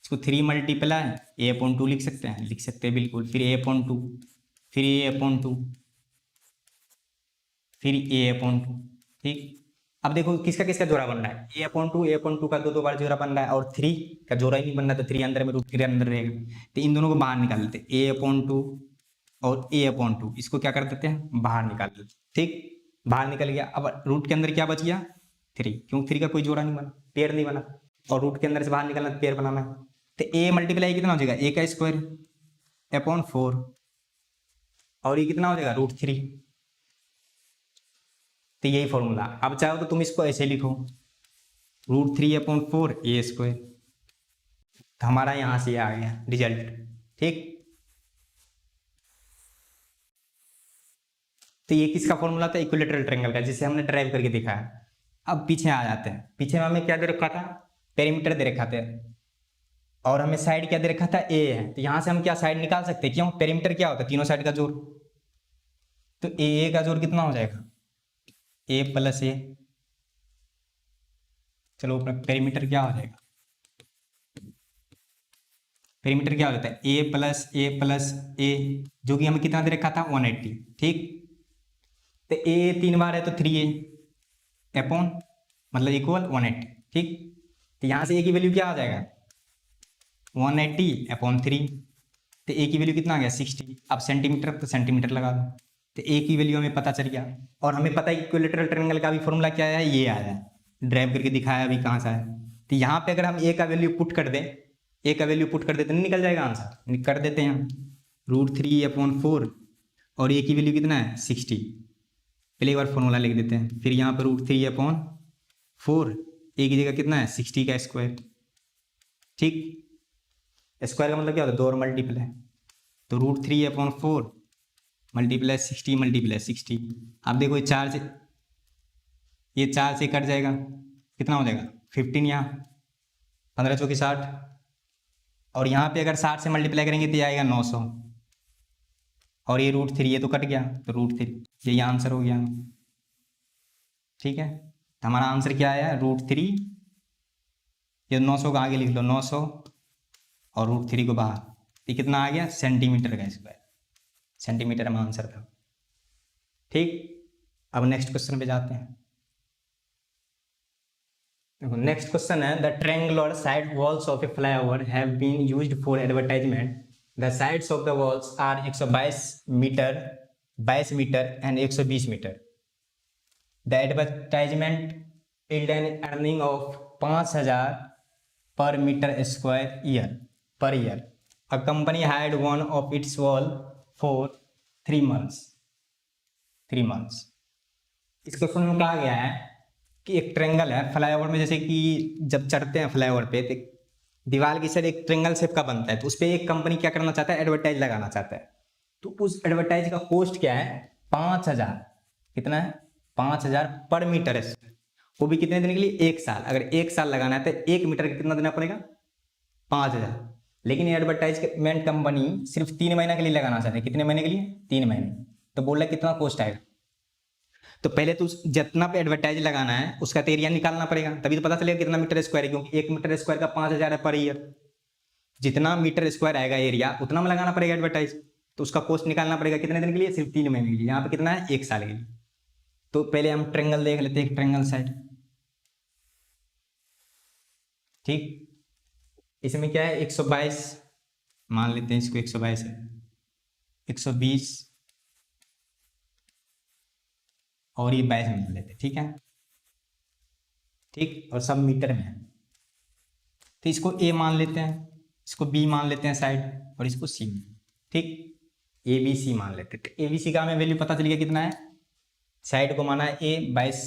इसको 3 मल्टीप्लाई a/2 लिख सकते हैं, लिख सकते हैं बिल्कुल, फिर a/2, फिर a/2, फिर a/2। ठीक, अब देखो किसका किसका जोड़ा बन रहा है, a/2 का दो बार जोड़ा बन रहा है, और 3 का जोड़ा ही नहीं बन रहा, तो 3 अंदर में रूट 3 अंदर रहेगा, तो इन दोनों को बाहर निकाल लेते हैं, a/2 और a/2 इसको क्या कर देते हैं बाहर निकाल देते। ठीक, बाहर निकल गया, अब रूट के अंदर क्या बच गया 3, क्यों 3 का कोई जोड़ा नहीं बना, पेयर नहीं बना, और रूट के अंदर से बाहर निकलना पेयर बनाना है, तो a मल्टीप्लाई कितना हो जाएगा a का स्क्वायर /4, और ये कितना हो जाएगा √3। तो यही फॉर्मूला, अब चाहो तो तुम इसको ऐसे लिखो √3/4 a², तो हमारा यहां से आ गया रिजल्ट। ठीक, तो ये किसका फॉर्मूला था, इक्विलेटरल ट्रायंगल का, जिसे हमने ड्राइव करके देखा है। अब पीछे आ जाते हैं, पीछे में हमें क्या दे रखा था, पेरीमीटर दे रखा था, और हमें साइड क्या दे रखा था ए है, तो यहां से हम क्या साइड निकाल सकते हैं, क्यों पेरीमीटर क्या होता है तीनों साइड का जोड़, तो ए का जोड़ कितना हो जाएगा a + a, चलो अपना पेरीमीटर क्या हो जाएगा, पेरीमीटर क्या हो जाता है a + a, जो कि हमें कितना दे रखा था 180। ठीक, तो a 3 बार है तो 3a/ मतलब इक्वल 180। ठीक, तो यहां से a की वैल्यू क्या आ जाएगा 180/3, तो a की वैल्यू कितना आ गया 60। अब सेंटीमीटर तो सेंटीमीटर लगा दो, तो a की वैल्यू हमें पता चल गया, और हमें पता है इक्विलेटरल ट्रायंगल का भी फॉर्मूला क्या है, ये आया है, ड्राइव करके दिखाया अभी कहाँ से आया। तो यहाँ पे अगर हम a का वैल्यू पुट कर दें, a का वैल्यू पुट कर देते नहीं निकल जाएगा आंसर, कर देते हैं हम √3/4, और a की वैल्यू कितना है 60, पहले एक बार फॉर्मूला लिख देते हैं, फिर यहाँ पर √3/4, a की जगह कितना है 60 का स्क्वायर। ठीक, स्क्वायर का मतलब क्या होता है 2 और मल्टीप्लाई, तो √3/4 मल्टीप्लाई 60 अब देखो ये 4 से कट जाएगा, कितना हो जाएगा 15, यहाँ 15 चौकी 60, और यहाँ पे अगर 60 से मल्टीप्लाई करेंगे तो ये आएगा 900, और ये √3 ये तो कट गया, तो √3 यही आंसर हो गया। ठीक है, तो हमारा आंसर क्या आया, √3, ये 900 को आगे लिख लो, 900 और √3 को बाहर, ये कितना आ गया, सेंटीमीटर का स्क्वायर, सेंटीमीटर में आंसर था। ठीक, अब नेक्स्ट क्वेश्चन पे जाते हैं। देखो नेक्स्ट क्वेश्चन है, the triangular side walls of a flyover have been used for advertisement, the sides of the walls are 122 metre, 22 metre and 120 metre. The advertisement yield an earning of 5,000 per metre square year per year. A company hired one of its wall for 3 months। 3 months। इस question में कहा गया है कि एक triangle है flyover में, जैसे कि जब चढ़ते हैं फ्लाईओवर पे तो दीवार की साइड एक ट्रेंगल शेप का बनता है, तो उस पर एक कंपनी क्या करना चाहता है, एडवर्टाइज लगाना चाहता है। तो उस एडवर्टाइज का कॉस्ट क्या है, 5,000, कितना है, 5,000 पर मीटर है, वो भी कितने दिन के लिए, 1 साल। अगर 1 साल लगाना है तो 1 मीटर का कितना देना पड़ेगा, 5,000। लेकिन ये एडवर्टाइजमेंट कंपनी सिर्फ 3 महीने के लिए लगाना चाहते हैं, कितने महीने के लिए, 3 महीने। तो बोल रहा है कितना कॉस्ट आएगा, तो पहले तो जितना पे एडवर्टाइज लगाना है उसका तो एरिया निकालना पड़ेगा, तभी तो पता चलेगा कितना मीटर स्क्वायर है, क्योंकि 1 मीटर स्क्वायर का 5,000 है पर ईयर। जितना मीटर स्क्वायर आएगा एरिया उतना में लगाना पड़ेगा एडवर्टाइज, तो उसका कॉस्ट निकालना पड़ेगा कितने दिन के लिए, सिर्फ 3 महीने के लिए। यहाँ पे कितना है, 1 साल के लिए। तो पहले हम ट्रेंगल देख लेते हैं, एक ट्रेंगल साइड। ठीक, इसमें क्या है, 122 मान लेते हैं, इसको 122 है, 120 और ये 22 मान लेते हैं। ठीक है, ठीक, और सब मीटर में है, तो इसको ए मान लेते हैं, इसको बी मान लेते हैं साइड, और इसको सी। ठीक, ए बी सी मान लेते हैं। तो ए बी सी का हमें वैल्यू पता चल गया कितना है, साइड को माना है ए 22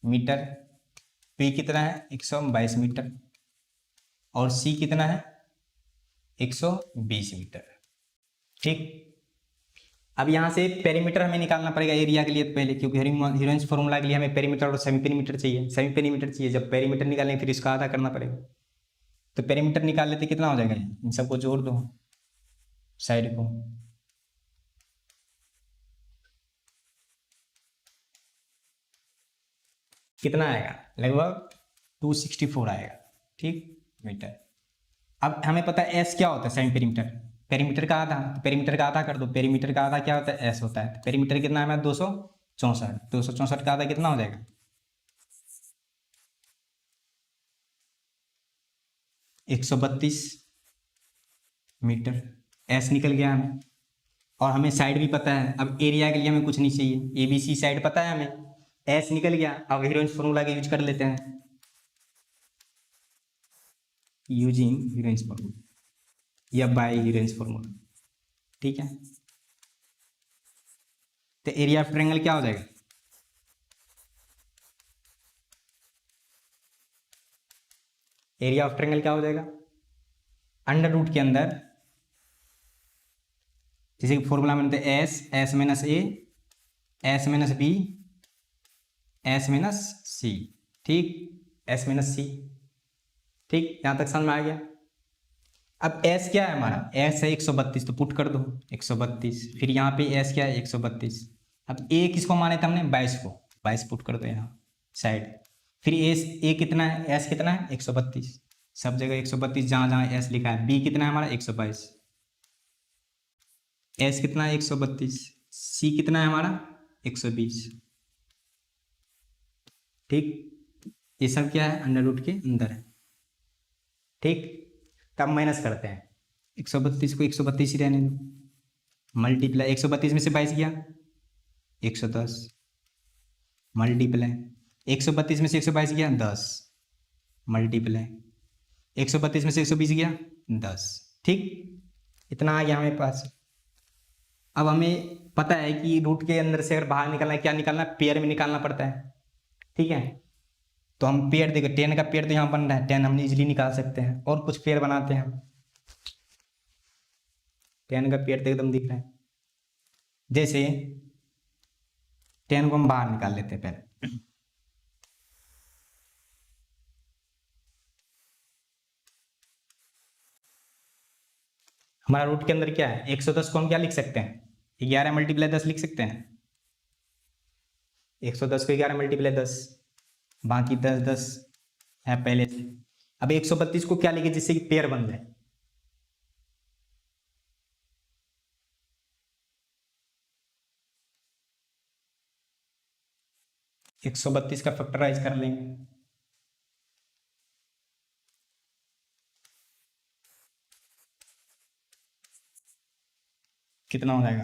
मीटर, बी कितना है 122 मीटर, और सी कितना है 120 मीटर। ठीक, अब यहाँ से पेरीमीटर हमें निकालना पड़ेगा एरिया के लिए तो पहले, क्योंकि हीरोइंस फॉर्मूला के लिए हमें पेरीमीटर और सेमी पेरीमीटर चाहिए, सेमी पेरीमीटर चाहिए। जब पेरीमीटर निकालेंगे फिर इसका आधा करना पड़ेगा, तो पेरीमीटर निकाल लेते, कितना हो जाएगा, इन सबको जोड़ दो साइड को, कितना आएगा, लगभग 264 आएगा। ठीक, मीटर। अब हमें पता है एस क्या होता है, सेमी पेरीमीटर, पेरीमीटर का आधा, तो पेरीमीटर का आधा कर दो, पेरीमीटर का आधा क्या होता है, एस होता है। तो पेरीमीटर कितना है, 264, 264 का आधा कितना हो जाएगा, 132 मीटर। एस निकल गया हमें, और हमें साइड भी पता है। अब एरिया के लिए हमें कुछ नहीं चाहिए, ए बी सी साइड पता है हमें, एस निकल गया। अब हीरोइंस फॉर्मूला का यूज कर लेते हैं, यूजिंग हीरोइंस फॉर्मूला या बाय हीरोइंस फॉर्मूला। ठीक है, तो एरिया ऑफ ट्रायंगल क्या हो जाएगा, एरिया ऑफ ट्रायंगल क्या हो जाएगा, अंडर रूट के अंदर, जैसे कि फॉर्मूला में S, S minus A, S minus B, S minus C. ठीक, एस माइनस सी। ठीक, यहां तक समझ में आ गया। अब एस क्या है हमारा, एस है 132, तो पुट कर दो 132, फिर यहाँ पे एस क्या है 132। अब ए किसको माने थे हमने, 22 को, 22 पुट कर दो यहाँ साइड। फिर एस ए कितना है, एस कितना है 132, सब जगह 132, जहां जहां एस लिखा है। बी कितना है हमारा 122, एस कितना है 132, सी कितना है हमारा 120। ठीक, ये सब क्या है, अंडर रूट के अंदर है। ठीक, तब माइनस करते हैं, 132 को 132 ही रहने दो, मल्टीप्लाई 132 में से 22 गया 110, मल्टीप्लाई 132 में से 122 गया 10, मल्टीप्लाई 132 में से 120 गया 10। ठीक, इतना आ गया हमें पास। अब हमें पता है कि रूट के अंदर से अगर बाहर निकलना है, क्या निकालना है, पेयर में निकालना पड़ता है। ठीक है, तो हम पेयर देखो, 10 का पेयर तो यहाँ बन रहा है, 10 हम इजीली निकाल सकते हैं, और कुछ पेयर बनाते हैं हम। 10 का पेयर तो एकदम दिख रहा है, जैसे 10 को हम बाहर निकाल लेते हैं पहले। हमारा रूट के अंदर क्या है, 110 को हम क्या लिख सकते हैं, 11 × 10 लिख सकते हैं। 110 को 11 मल्टीप्लाई 10, बाकी 10 10 है पहले से। अब 132 को क्या लिखे जिससे कि पेयर बन जाए, 132 का फैक्टराइज कर लेंगे, कितना हो जाएगा,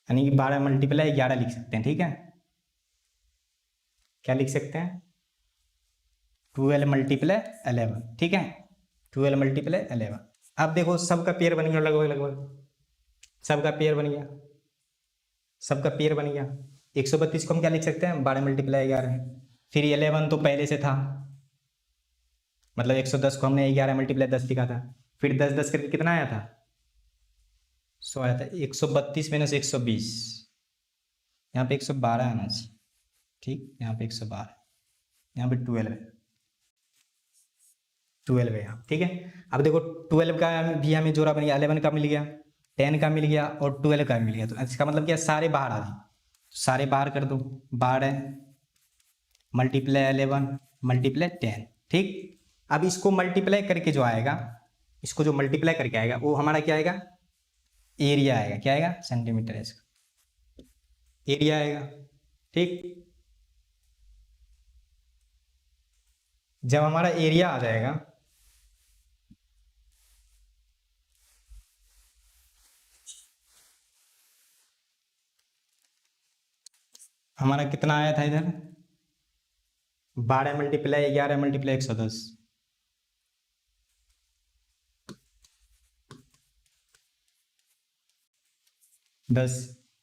यानी कि 12 मल्टीप्लाई 11 लिख सकते हैं। ठीक है, क्या लिख सकते हैं, 12 मल्टीप्लाई 11। ठीक है, 12 मल्टीप्लाई 11। अब देखो सबका पेयर बन गया, लगभग लगभग सबका पेयर बन गया, सबका पेयर बन गया। 132 को हम क्या लिख सकते हैं, 12 मल्टीप्लाई 11। फिर 11 तो पहले से था, मतलब 110 को हमने 11 मल्टीप्लाई 10 लिखा था। फिर 10 10 करके कितना आया था, 100 आया था। 132 माइनस 120, यहाँ पे 112 आना चाहिए। ठीक, यहाँ पे 112, यहाँ पे 12 है, 12 है यहाँ। ठीक है, अब देखो 12 का भी हमें जोड़ा बन गया, 11 का मिल गया, 10 का मिल गया और 12 का मिल गया। तो इसका मतलब क्या, सारे बाहर आ गए, सारे बाहर कर दो, 12 मल्टीप्लाई 11 मल्टीप्लाई 10। ठीक, अब इसको मल्टीप्लाई करके जो आएगा, इसको जो मल्टीप्लाई करके आएगा वो हमारा क्या आएगा, एरिया आएगा। क्या आएगा, सेंटीमीटर है इसका, एरिया आएगा। ठीक, जब हमारा एरिया आ जाएगा, हमारा कितना आया था इधर, 12 मल्टीप्लाई 11 मल्टीप्लाई 110, दस।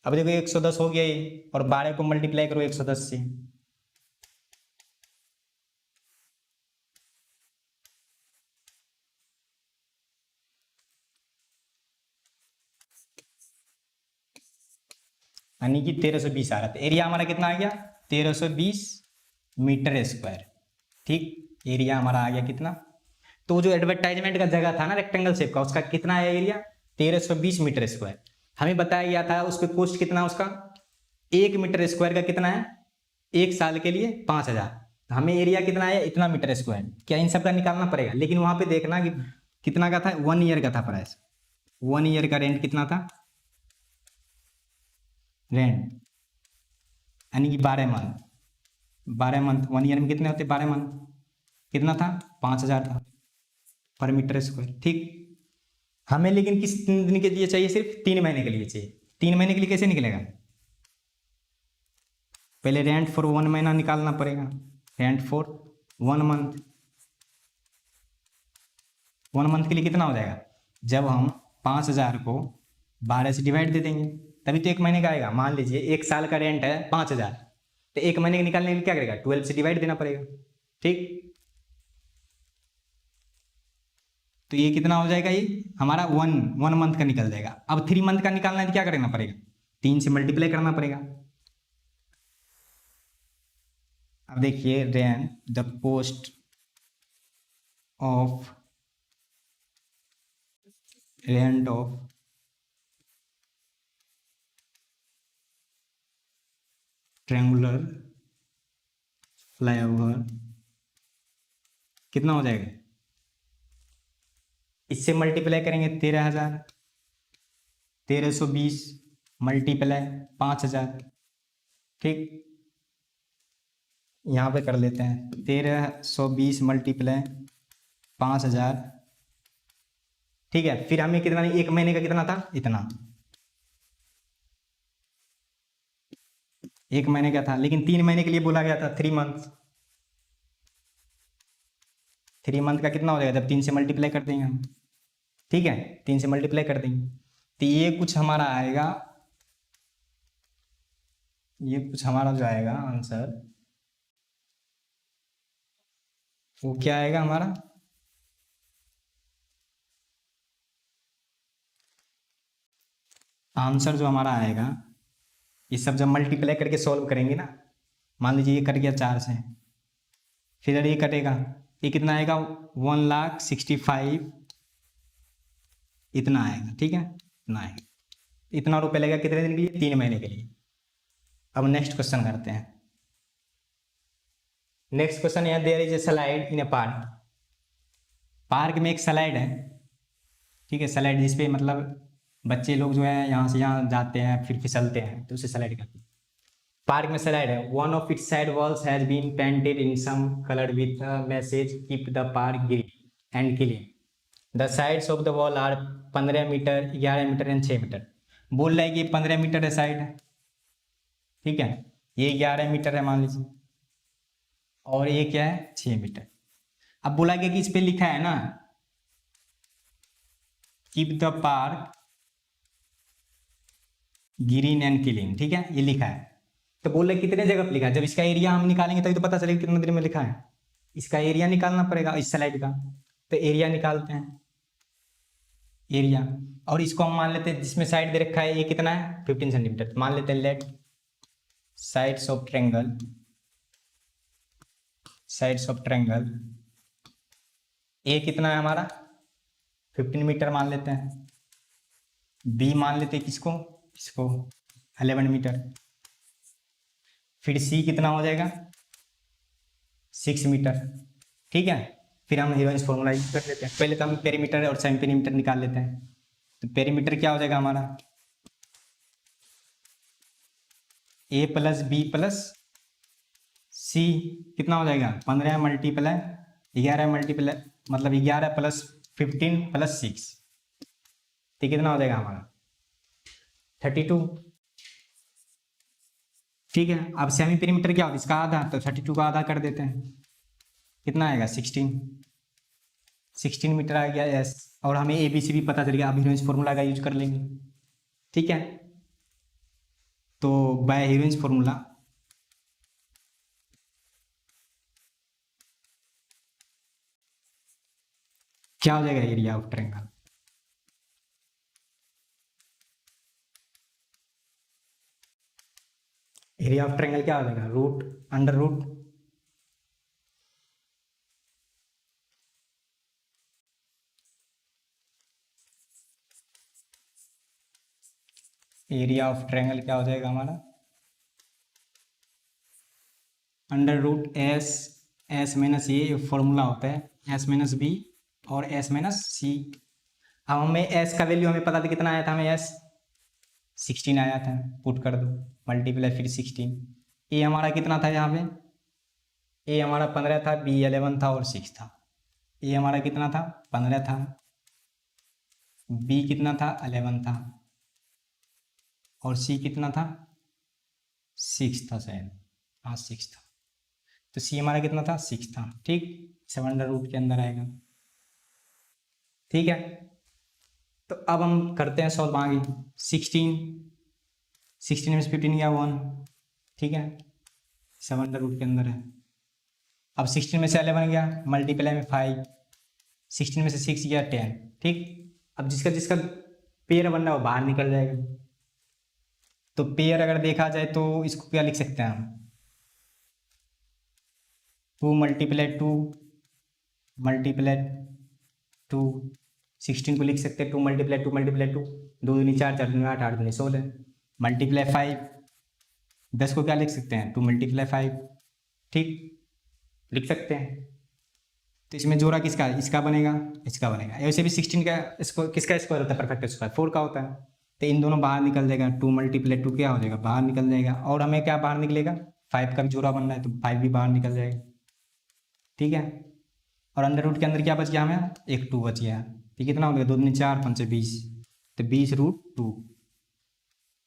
अब देखो 110 हो गया ये, और 12 को मल्टीप्लाई करो 110 से, यानी कि 1320 आ रहा था। एरिया हमारा कितना आ गया, 1320 मीटर स्क्वायर। ठीक, एरिया हमारा आ गया कितना, तो जो एडवर्टाइजमेंट का जगह था ना रेक्टेंगल शेप का, उसका कितना है एरिया, 1320 मीटर स्क्वायर। हमें बताया गया था उस पर कॉस्ट कितना, उसका 1 मीटर स्क्वायर का कितना है, 1 साल के लिए 5000। हमें एरिया कितना है, इतना मीटर स्क्वायर। क्या इन सब का निकालना पड़ेगा, लेकिन वहां पे देखना कि कितना का था, 1 ईयर का था प्राइस, 1 ईयर का रेंट कितना था, रेंट यानी कि 12 मंथ, 12 मंथ 1 ईयर में कितने होते, 12 मंथ कितना था, 5000 था पर मीटर स्क्वायर। ठीक, हमें लेकिन किस दिन के लिए चाहिए, सिर्फ 3 महीने के लिए चाहिए। 3 महीने के लिए कैसे निकलेगा, पहले रेंट फॉर 1 महीना निकालना पड़ेगा, रेंट फॉर 1 मंथ। 1 मंथ के लिए कितना हो जाएगा, जब हम 5000 को 12 से डिवाइड दे देंगे तभी तो 1 महीने का आएगा। मान लीजिए 1 साल का रेंट है 5000, तो 1 महीने के निकालने के लिए क्या करेगा, 12 से डिवाइड देना पड़ेगा। ठीक, तो ये कितना हो जाएगा, ये हमारा 1 मंथ का निकल जाएगा। अब 3 मंथ का निकालना है तो क्या करना पड़ेगा, 3 से मल्टीप्लाई करना पड़ेगा। अब देखिए, rent the cost of rent of triangular flyover कितना हो जाएगा, इससे मल्टीप्लाई करेंगे 13000, 1320 मल्टीप्लाई 5000। ठीक, यहाँ पे कर लेते हैं 1320 मल्टीप्लाई 5000। ठीक है, फिर हमें कितना, 1 महीने का कितना था, इतना 1 महीने का था, लेकिन 3 महीने के लिए बोला गया था, 3 मंथ। 3 मंथ का कितना हो जाएगा, जब 3 से मल्टीप्लाई कर देंगे हम। ठीक है, 3 से मल्टीप्लाई कर देंगे तो ये कुछ हमारा आएगा, ये कुछ हमारा जो आएगा आंसर, वो क्या आएगा हमारा, आंसर जो हमारा आएगा, ये सब जब मल्टीप्लाई करके सॉल्व करेंगे ना, मान लीजिए ये कट गया 4 से, फिर ये कटेगा, ये कितना आएगा 1,65,000 इतना आएगा। ठीक है, इतना आएगा, इतना रुपये लगेगा कितने दिन के लिए? 3 महीने के लिए। अब नेक्स्ट क्वेश्चन करते हैं। नेक्स्ट क्वेश्चन है, there is a slide in a park. Park में एक स्लाइड है, ठीक है, स्लाइड जिसपे मतलब बच्चे लोग जो है यहाँ से यहाँ जाते हैं फिर फिसलते हैं, तो उसे स्लाइड कहते हैं। पार्क में स्लाइड है, one of its side walls has been painted in some colour with message keep the park green and clean. The sides of the wall are 15 metre, 11 metre and 6 metre. बोल रहा है कि 15 metre है side, ठीक है, ये 11 metre है मान लीजिए, और ये क्या है 6 मीटर। अब बोला गया कि इस पे लिखा है ना keep the park green and clean, ठीक है, ये लिखा है। तो बोल रहे कितने जगह पे लिखा है, जब इसका एरिया हम निकालेंगे तभी तो पता चलेगा कितने दिन में लिखा है। इसका एरिया निकालना पड़ेगा इस स्लाइड का, तो एरिया निकालते हैं, एरिया, और इसको हम मान लेते हैं जिसमें साइड दे रखा है ये कितना है 15 सेंटीमीटर। मान लेते हैं let sides of triangle, sides of triangle A कितना है हमारा 15 मीटर मान लेते हैं, बी मान लेते हैं किसको, इसको 11 मीटर, फिर सी कितना हो जाएगा 6 मीटर। ठीक है, फिर हम हीरोइंस फॉर्मूला यूज कर लेते हैं। पहले तो हम पेरीमीटर और सेमी पेरीमीटर निकाल लेते हैं। तो पेरीमीटर क्या हो जाएगा हमारा ए प्लस बी प्लस सी कितना हो जाएगा 15 मल्टीप्लाई 11 मल्टीप्लाई मतलब 11 प्लस 15 प्लस 6, तो कितना हो जाएगा हमारा 32। ठीक है, अब सेमी पेरीमीटर क्या होगा इसका आधा, तो 32 का आधा कर देते हैं, कितना आएगा 16 मीटर आ गया यस। और हमें ए बी सी भी पता चल गया, अब हीरोइंस फॉर्मूला का यूज कर लेंगे। ठीक है, तो बाय हीरोइंस फॉर्मूला क्या हो जाएगा area of triangle, area of triangle क्या हो जाएगा root under root area of triangle क्या हो जाएगा हमारा under root S, S minus ये फॉर्मूला होता है एस माइनस बी और एस माइनस सी। अब हमें एस का वैल्यू हमें पता था कितना आया था, हमें एस 16 आया था, पुट कर दो मल्टीप्लाई फिर 16। ए हमारा कितना था यहाँ पे, ए हमारा 15 था, बी 11 था और 6 था। ए हमारा कितना था 15 था, बी कितना था 11 था और सी कितना था 6 था शायद, हाँ 6 था। तो सी हमारा कितना था 6 था। ठीक, 7 अंडर रूट के अंदर आएगा। ठीक है, तो अब हम करते हैं सॉल्व आगे। 16 में से 15 गया 1, ठीक है 7 अंडर रूट के अंदर है। अब 16 में से 11 गया मल्टीप्लाई में 5, 16 में से 6 गया 10। ठीक, अब जिसका जिसका पेयर बन रहा है वो बाहर निकल जाएगा। तो पेयर अगर देखा जाए तो इसको क्या लिख सकते हैं हम 2 मल्टीप्लाई 2 मल्टीप्लाई 2, 16 को लिख सकते हैं 2 मल्टीप्लाई 2 मल्टीप्लाई 2, 2 दूनी 4, 4 दूनी 8, 8 दूनी 16, मल्टीप्लाई 5, 10 को क्या लिख सकते हैं 2 मल्टीप्लाई 5। ठीक, लिख सकते हैं। तो इसमें जोड़ा किसका, इसका बनेगा इसका बनेगा। ऐसे भी 16 का इसको किसका स्क्वायर होता है परफेक्ट स्क्वायर 4 का होता है। तो इन दोनों बाहर निकल जाएगा, 2 मल्टीप्लाई 2 क्या हो जाएगा बाहर निकल जाएगा। और हमें क्या बाहर निकलेगा 5 का भी जोड़ा बनना है तो 5 भी बाहर निकल जाएगा। ठीक है, और अंडर रूट के अंदर क्या बच गया हमें एक 2 बच गया। तो कितना हो गया 2 दूनी 4, 5 20, तो 20√2।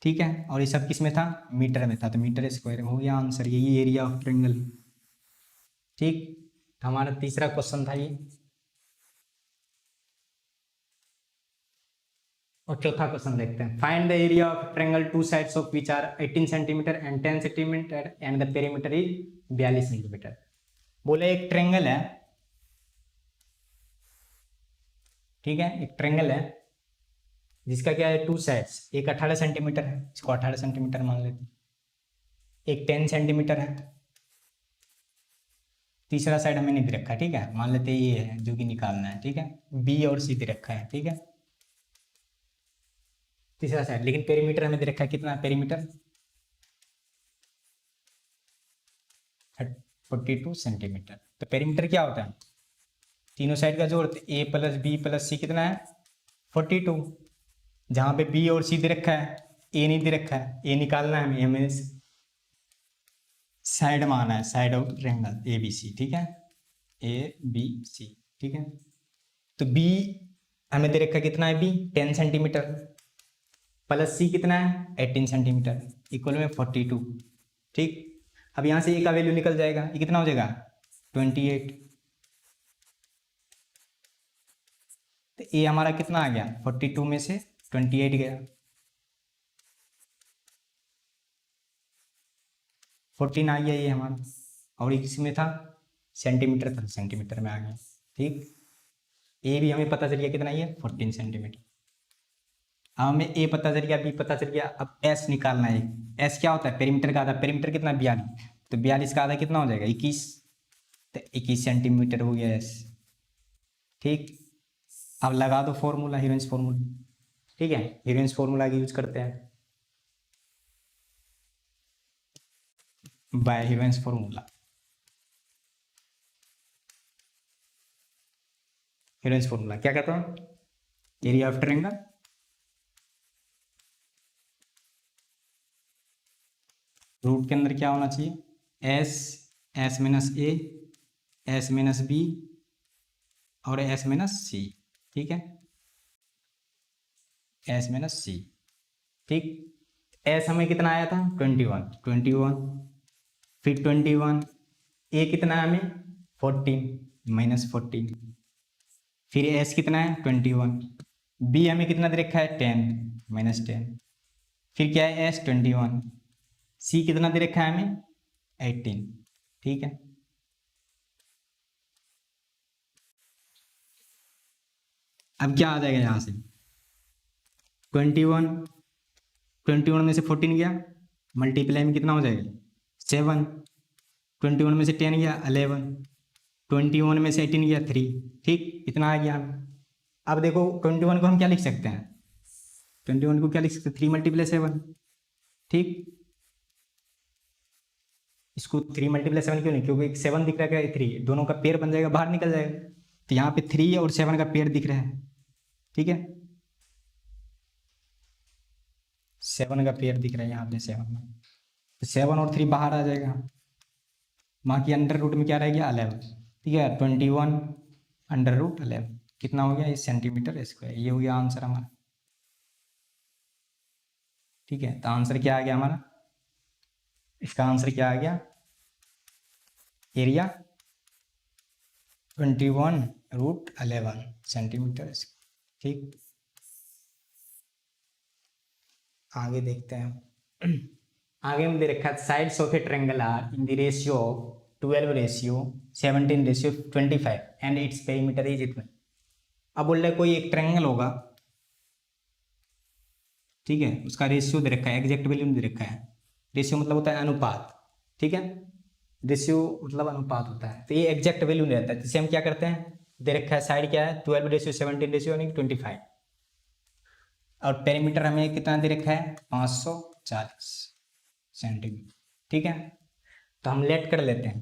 ठीक है, और ये सब किस में था मीटर में था, तो मीटर स्क्वायर हो गया आंसर, यही एरिया ऑफ ट्रायंगल। ठीक, हमारा तीसरा क्वेश्चन था ये। और चौथा क्वेश्चन देखते हैं, find the area of triangle two sides of which are 18 centimetre and 10 centimetre and the perimeter is 42 centimetre. बोले एक ट्रायंगल है, ठीक है एक ट्रायंगल है जिसका क्या है 2 साइड्स, एक 18 सेंटीमीटर है, इसको 18 सेंटीमीटर मान लेते हैं, एक 10 सेंटीमीटर है, तीसरा साइड हमें नहीं दे रखा है, ठीक है, मान लेते हैं ये है जो कि निकालना है, ठीक है, बी और सी दे रखा है, ठीक है, तीसरा साइड, लेकिन पेरीमीटर हमें दे रखा है कितना, पेरीमीटर 42 सेंटीमीटर। तो पेरीमीटर क्या होता है, तीनों साइड का जोड़, ए प्लस बी प्लस सी कितना है 42, जहां पे बी और सी दे रखा है, ए नहीं दे रखा है, ए निकालना है हमें साइड में आना है, side of triangle A B C, ठीक है, ए बी सी, ठीक है। तो बी हमें दे रखा है कितना है, बी 10 सेंटीमीटर प्लस सी कितना है 18 सेंटीमीटर इक्वल में 42, ठीक। अब यहाँ से ए का वैल्यू निकल जाएगा, ये कितना हो जाएगा 28। तो ए हमारा कितना आ गया 42 में से 28 गया, 14 आ गया ये हमारा, और इसमें था सेंटीमीटर था, सेंटीमीटर में आ गया, ठीक। ए भी हमें पता चल गया कितना, ये 14 सेंटीमीटर। अब हमें ए पता चल गया, बी पता चल गया, अब एस निकालना है। एस क्या होता है, पेरीमीटर का आधा, पेरीमीटर कितना 42, तो 42 का आधा कितना हो जाएगा 21, तो 21 सेंटीमीटर हो गया एस, ठीक। अब लगा दो फॉर्मूला, हीरोइंस फॉर्मूला, ठीक है, हीरोइंस फॉर्मूला यूज करते हैं, by Heron's formula, Heron's formula क्या कहता हूँ, एरिया ऑफ ट्रायंगल रूट के अंदर क्या होना चाहिए, S, S minus A, S minus B और एस माइनस सी, ठीक है, एस माइनस सी, ठीक। एस हमें कितना आया था 21, 21, फिर 21, ए कितना है हमें 14 माइनस 14, फिर एस कितना है 21, बी हमें कितना दे रखा है 10 माइनस 10, फिर क्या है एस 21, सी कितना दे रखा है हमें 18, ठीक है। अब क्या आ जाएगा यहाँ से 21, 21 में से 14 गया, मल्टीप्लाई में कितना हो जाएगा 7, 21 में से 10 गया 11, 21 में से 18 गया 3, ठीक, इतना आ गया हमें। अब देखो 21 को हम क्या लिख सकते हैं, 21 को क्या लिख सकते हैं 3 मल्टीप्लाई 7, ठीक। इसको 3 मल्टीप्लाई 7 क्यों नहीं, क्योंकि 7 दिख रहा है 3, दोनों का पेयर बन जाएगा, बाहर निकल जाएगा, तो यहाँ पे 3 और 7 का पेयर दिख रहा है, ठीक है, 7 का पेयर दिख रहा है यहाँ पे 7 में, तो 7 और 3 बाहर आ जाएगा, वहाँ की अंडर रूट में क्या रह गया 11, ठीक है, 21 अंडर रूट 11 कितना हो गया, ये सेंटीमीटर स्क्वायर, ये हो गया आंसर हमारा, ठीक है। तो आंसर क्या आ गया हमारा, इसका आंसर क्या आ गया, एरिया 21√11 सेंटीमीटर, ठीक। आगे देखते हैं, आगे हम दे रखा है sides of a triangle are in the ratio of 12:17:25 and its perimeter is इतना। अब बोल रहा है कोई एक ट्रायंगल होगा, ठीक है, उसका रेशियो दे रखा है, एग्जैक्ट वैल्यू दे रखा है, रेशियो मतलब होता है अनुपात, ठीक है, रेशियो मतलब अनुपात होता है, तो ये एग्जैक्ट वैल्यू नहीं रहता है, जिसे हम क्या करते हैं, दे रखा है साइड क्या है 12:17:25 और पेरीमीटर हमें कितना दे रखा है 540 सेंटीमीटर, ठीक है। तो हम लेट कर लेते हैं,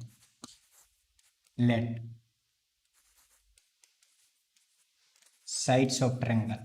लेट साइड्स ऑफ ट्रायंगल,